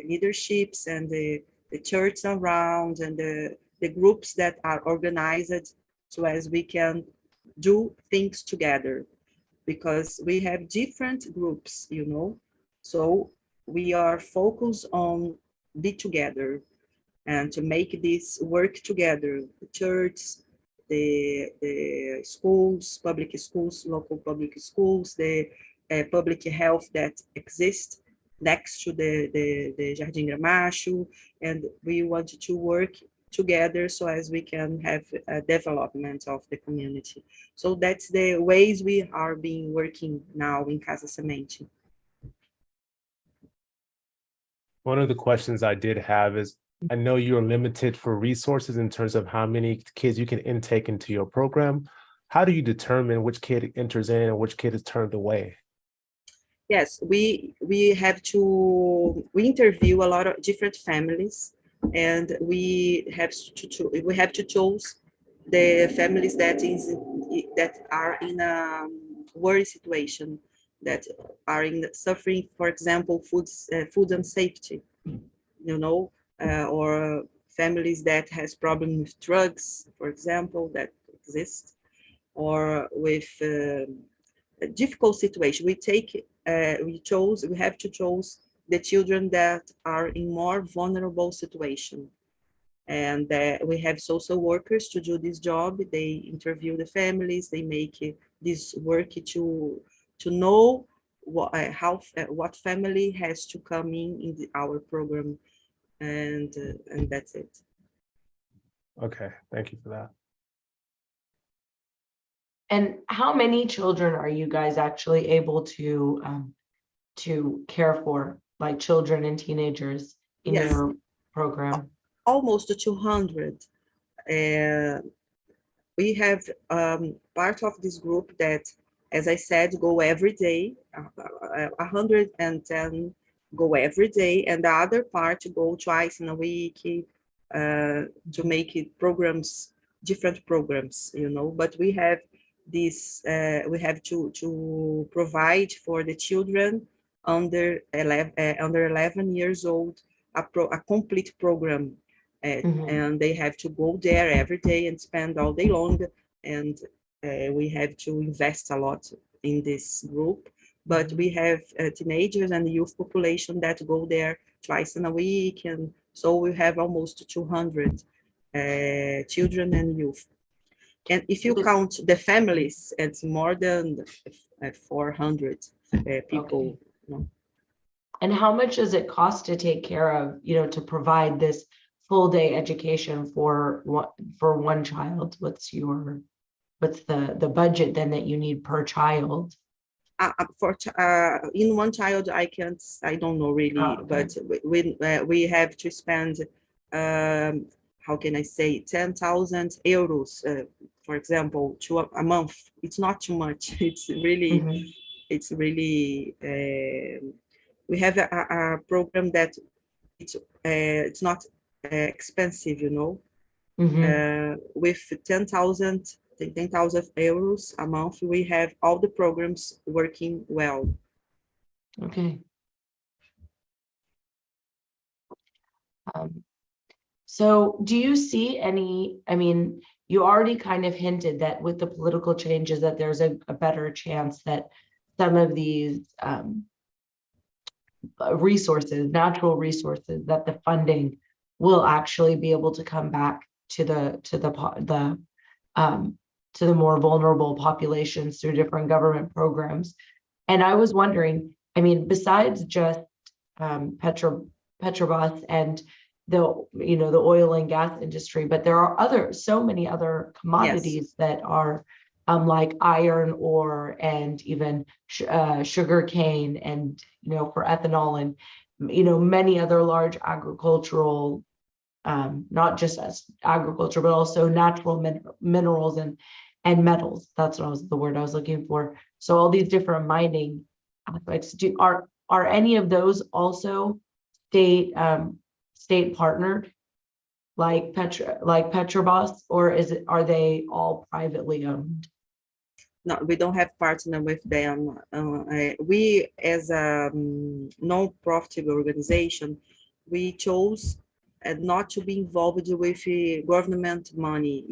leaderships and the church around and the groups that are organized so as we can do things together, because we have different groups, you know. So we are focused on be together and to make this work together, the church, the schools, public schools, local public schools, the public health that exists next to the Jardim Gramacho, and we want to work together so as we can have a development of the community. So that's the ways we are being working now in Casa Semente. One of the questions I did have is, I know you're limited for resources in terms of how many kids you can intake into your program. How do you determine which kid enters in and which kid is turned away? Yes, we we interview a lot of different families, and we have to choose the families that are in a worry situation, that are suffering, for example, food unsafety, you know, or families that has problem with drugs, for example, that exist, or with a difficult situation. We have to choose the children that are in more vulnerable situation. And we have social workers to do this job. They interview the families, they make this work to know what family has to come in our program, and that's it. Okay, thank you for that. And how many children are you guys actually able to care for, like children and teenagers in Yes, your program? almost 200. We have part of this group that, as I said, go every day, 110 go every day, and the other part go twice in a week to make it programs, different programs, you know. But we have this, we have to provide for the children under 11 years old a complete program, Mhm. and they have to go there every day and spend all day long, and we have to invest a lot in this group. But we have teenagers and youth population that go there twice in a week, and so we have almost 200 children and youth. And if you count the families, it's more than 400 people. Okay. You know. And how much does it cost to take care of, to provide this full day education for one child? What's the budget then that you need per child? In one child, I don't know really, Oh, okay. but we have to spend, how can I say, 10,000 euros, for example, to a month. It's not too much. Mhm. It's really. We have a program that it's not expensive, you know. Mhm. With 10,000 euros a month, we have all the programs working well. Okay. So do you see any, you already kind of hinted that with the political changes that there's a better chance that some of these resources, natural resources, that the funding will actually be able to come back to the more vulnerable populations through different government programs. And I was wondering, besides just Petrobras and the oil and gas industry, but there are so many other commodities that are like iron ore and even sugar cane, and for ethanol, and many other large agricultural, not just as agriculture, but also natural minerals and metals. That's the word I was looking for. So all these different mining aspects, are any of those also state partnered? like Petrobras, or are they all privately owned? No, we don't have partner with them. We, as a non-profit organization, we chose not to be involved with government money,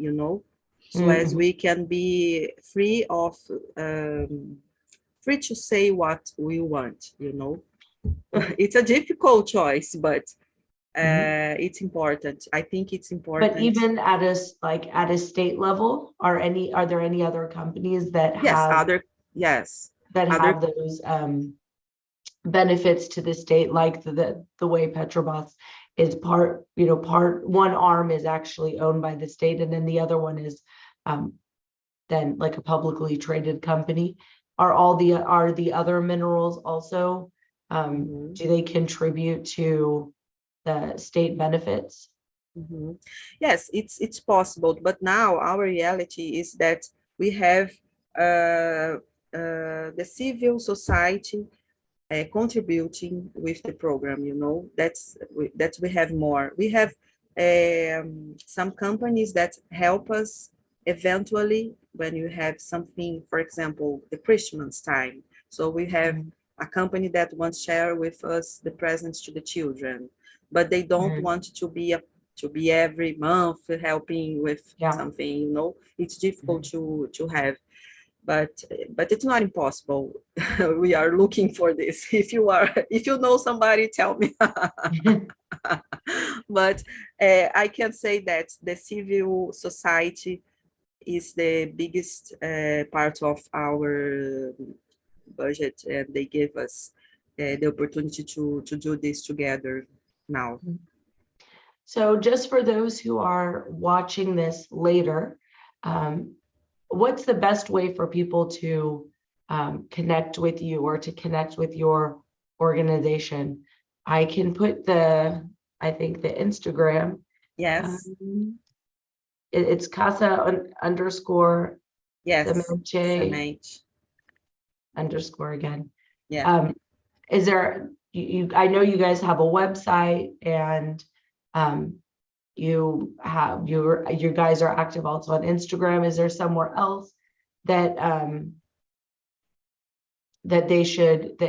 so as we can be free of, free to say what we want, It's a difficult choice, but it's important. I think it's important. But even at a state level, are there any other companies that have those benefits to the state, like the way Petrobras is part one arm is actually owned by the state, and then the other one is then like a publicly traded company. Are the other minerals also do they contribute to the state benefits? Yes, it's possible, but now our reality is that we have the civil society contributing with the program. That we have more. We have some companies that help us eventually when you have something, for example, the Christmas time. So we have a company that wants to share with us the presents to the children, but they don't want to be every month helping with something. It's difficult to have, but it's not impossible. We are looking for this. If you know somebody, tell me. But I can say that the civil society is the biggest part of our budget, and they give us the opportunity to do this together now. So just for those who are watching this later, what's the best way for people to connect with you or to connect with your organization? I can put I think the Instagram. Yes. It's Casa _ Semente. _ again. Yeah. Is there, I know you guys have a website, and you have you guys are active also on Instagram. Is there somewhere else that that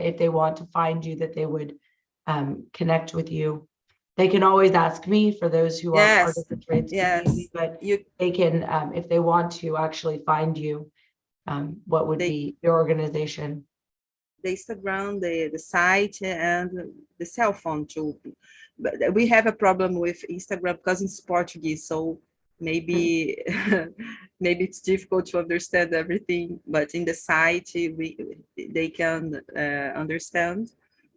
if they want to find you, that they would connect with you? They can always ask me, for those who are part of the trade Speakeasy, but they can, if they want to actually find you, what would be your organization? The Instagram, the site, and the cell phone too. But we have a problem with Instagram because it's Portuguese, so maybe maybe it's difficult to understand everything. But in the site, they can understand,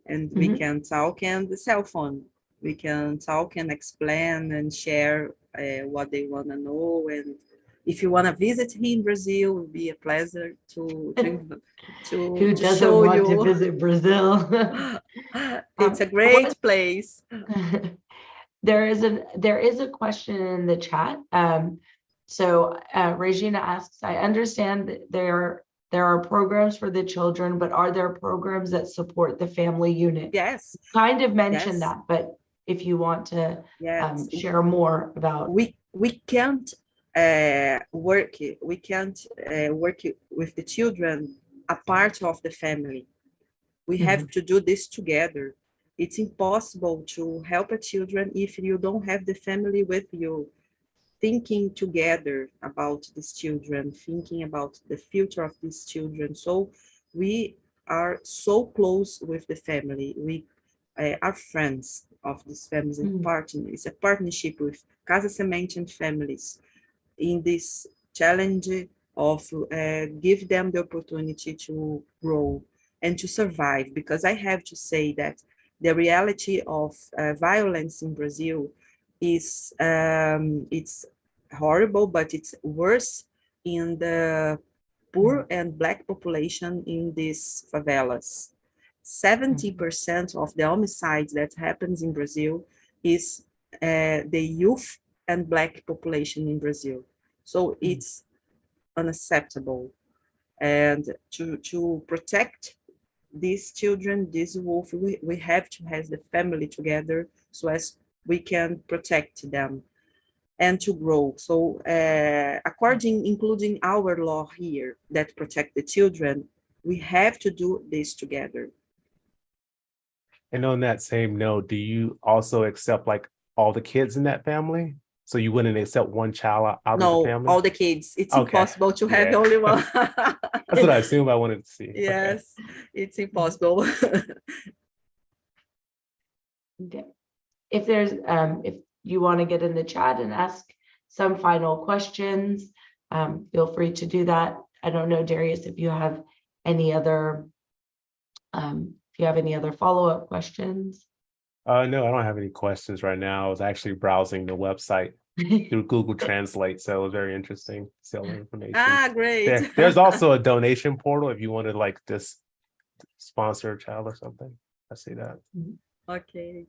and we can talk. And the cell phone, we can talk and explain and share what they want to know. And if you want to visit here in Brazil, it will be a pleasure to Who doesn't show want you. to visit Brazil? It's a great place. There is a question in the chat. So Regina asks, I understand that there are programs for the children, but are there programs that support the family unit? Yes. Kind of mentioned that, but if you want to share more about. We can't work with the children apart of the family. We have to do this together. It's impossible to help a children if you don't have the family with you, thinking together about these children, thinking about the future of these children. So we are so close with the family. We are friends of these families and partners. It's a partnership with Casa Semente and families in this challenge of give them the opportunity to grow and to survive. Because I have to say that the reality of violence in Brazil is it's horrible, but it's worse in the poor and Black population in these favelas. 70% of the homicides that happens in Brazil is the youth and Black population in Brazil. So it's unacceptable. And to protect these children, this wolf, we have to have the family together so as we can protect them. and to grow. So including our law here that protect the children, we have to do this together. And on that same note, do you also accept like all the kids in that family? So you wouldn't accept one child out of the No, family? all the kids. It's Okay. impossible to have Yeah. only one. That's what I assumed. I wanted to see. Okay. Yes, it's impossible. Okay. If you want to get in the chat and ask some final questions, feel free to do that. I don't know, Darius, if you have any other follow-up questions. No, I don't have any questions right now. I was actually browsing the website through Google Translate, so it was very interesting to see all the information. Great. There's also a donation portal if you want to like just sponsor a child or something. I see that. Okay.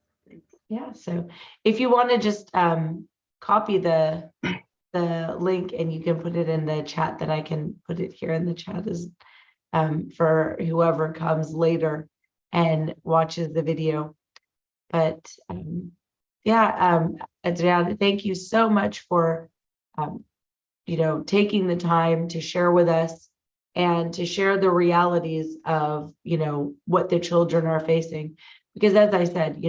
Yeah, so if you want to just copy the link and you can put it in the chat, then I can put it here in the chat as for whoever comes later and watches the video. But Adriana, thank you so much for taking the time to share with us and to share the realities of what the children are facing. Because as I said,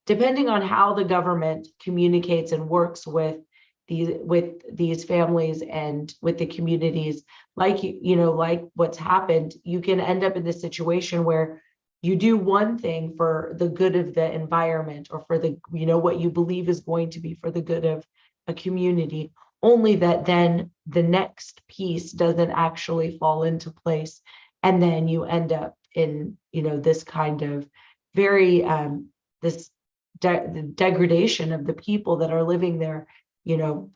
depending on how the government communicates and works with these families and with the communities, like what's happened, you can end up in this situation where you do one thing for the good of the environment or for the what you believe is going to be for the good of a community, only that then the next piece doesn't actually fall into place, and then you end up in this kind of very this the degradation of the people that are living there,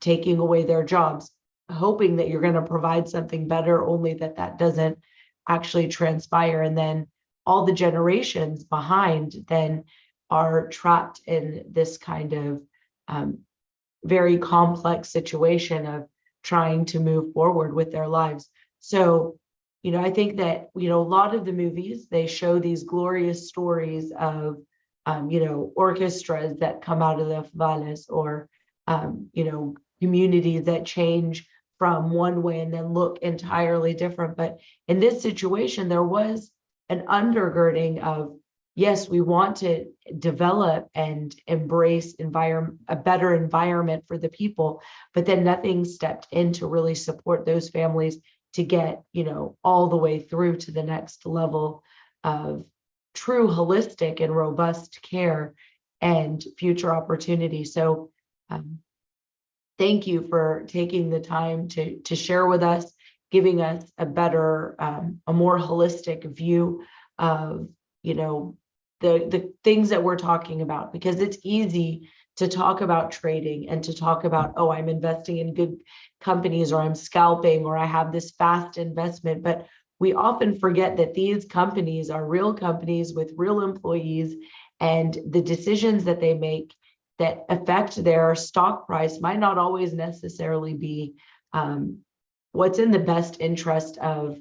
taking away their jobs, hoping that you're going to provide something better, only that doesn't actually transpire. And then all the generations behind then are trapped in this kind of very complex situation of trying to move forward with their lives. So, I think that, a lot of the movies, they show these glorious stories of orchestras that come out of the favelas, or communities that change from one way and then look entirely different. But in this situation, there was an undergirding of, yes, we want to develop and embrace a better environment for the people, but then nothing stepped in to really support those families to get, all the way through to the next level of true holistic and robust care and future opportunity. So thank you for taking the time to share with us, giving us a better, a more holistic view of, the things that we're talking about, because it's easy to talk about trading and to talk about, oh, I'm investing in good companies, or I'm scalping, or I have this fast investment. But we often forget that these companies are real companies with real employees, and the decisions that they make that affect their stock price might not always necessarily be what's in the best interest of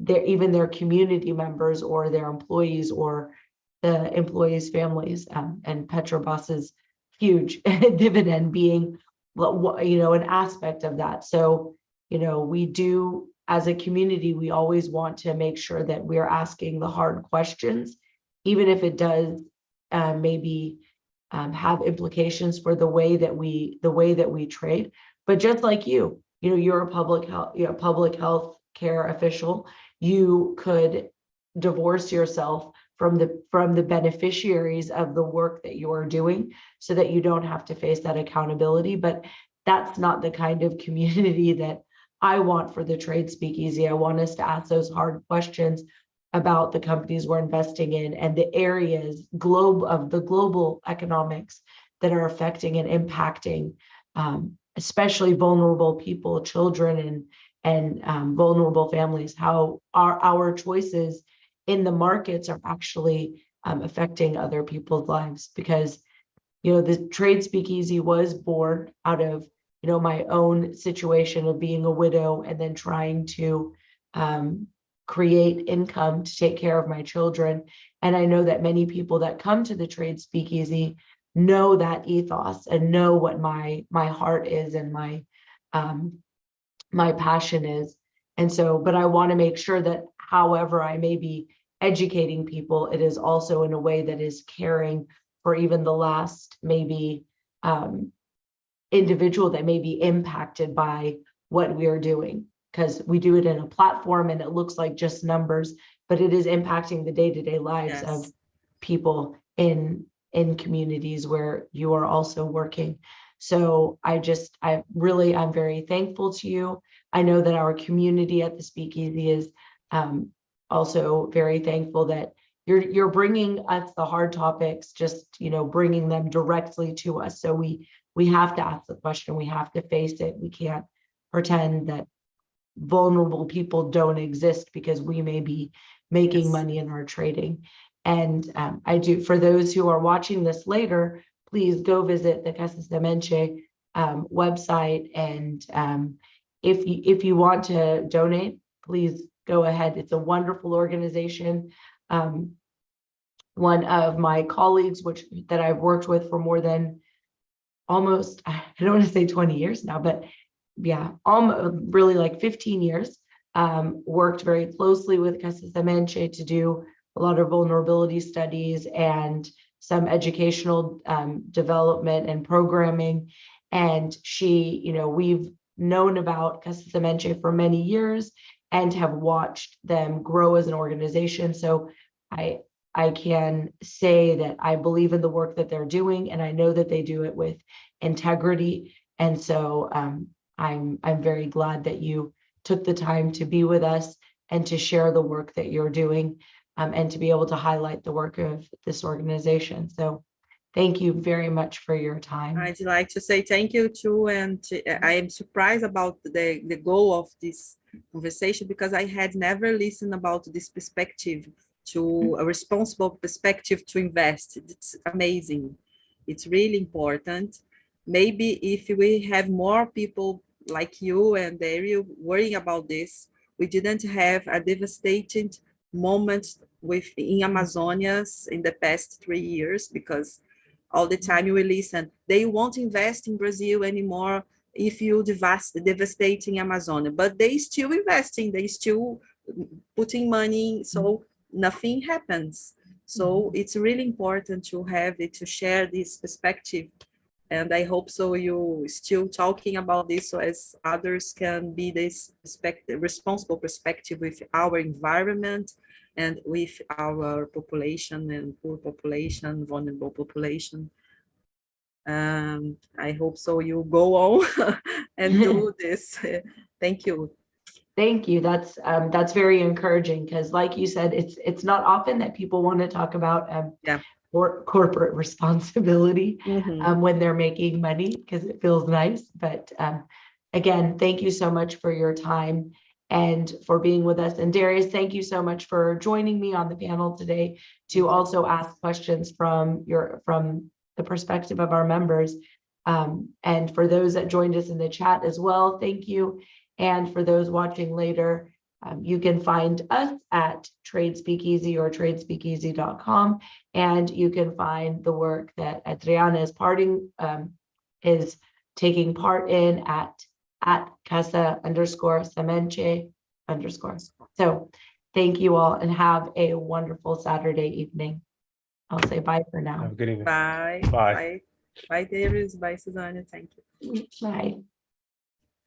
even their community members or their employees or the employees' families, and Petrobas's huge dividend being an aspect of that. So we do, as a community, we always want to make sure that we're asking the hard questions, even if it does maybe have implications for the way that we trade. But just like you're a public health care official, you could divorce yourself from the beneficiaries of the work that you are doing, so that you don't have to face that accountability. But that's not the kind of community that I want for the Trade Speakeasy. I want us to ask those hard questions about the companies we're investing in and the areas of the global economics that are affecting and impacting especially vulnerable people, children, and vulnerable families. How our choices in the markets are actually affecting other people's lives. Because the Trade Speakeasy was born out of my own situation of being a widow and then trying to create income to take care of my children. And I know that many people that come to the Trade Speakeasy know that ethos and know what my heart is and my passion is. And so, but I want to make sure that however I may be educating people, it is also in a way that is caring for even the last maybe individual that may be impacted by what we are doing, because we do it in a platform and it looks like just numbers, but it is impacting the day-to-day lives of people in communities where you are also working. So I'm very thankful to you. I know that our community at the Speakeasy is also very thankful that you're bringing us the hard topics, just, bringing them directly to us. So we have to ask the question, we have to face it. We can't pretend that vulnerable people don't exist because we may be making money in our trading. And I do, for those who are watching this later, please go visit the Casa de Menche website. And if you want to donate, please go ahead. It's a wonderful organization. One of my colleagues, that I've worked with for more than almost, I don't want to say 20 years now, but yeah, almost really like 15 years, worked very closely with Casa de Menche to do a lot of vulnerability studies and some educational development and programming. And we've known about Casa de Menche for many years and have watched them grow as an organization. So I can say that I believe in the work that they're doing, and I know that they do it with integrity. And so I'm very glad that you took the time to be with us and to share the work that you're doing, and to be able to highlight the work of this organization. So thank you very much for your time. I'd like to say thank you too, and I am surprised about the goal of this conversation, because I had never listened about this perspective, to a responsible perspective to invest. It's amazing. It's really important. Maybe if we have more people like you and Dario worrying about this, we didn't have a devastating moment in Amazonas in the past 3 years, because all the time we listen, they won't invest in Brazil anymore if you devastating Amazonia, but they still investing, they still putting money, so nothing happens. So it's really important to have it, to share this perspective. And I hope so you still talking about this, so as others can be this responsible perspective with our environment and with our population and poor population, vulnerable population. I hope so you go on and do this. Thank you. Thank you. That's very encouraging, because like you said, it's not often that people want to talk about corporate responsibility when they're making money, because it feels nice. But again, thank you so much for your time and for being with us. And Darius, thank you so much for joining me on the panel today to also ask questions from the perspective of our members. And for those that joined us in the chat as well, thank you. And for those watching later, you can find us at Trade Speakeasy or tradespeakeasy.com, and you can find the work that Adriana is taking part in at Casa_Semenche_. So thank you all, and have a wonderful Saturday evening. I'll say bye for now. Have a good evening. Bye. Bye. Bye, Davis. Bye, Suzanne. Thank you. Bye.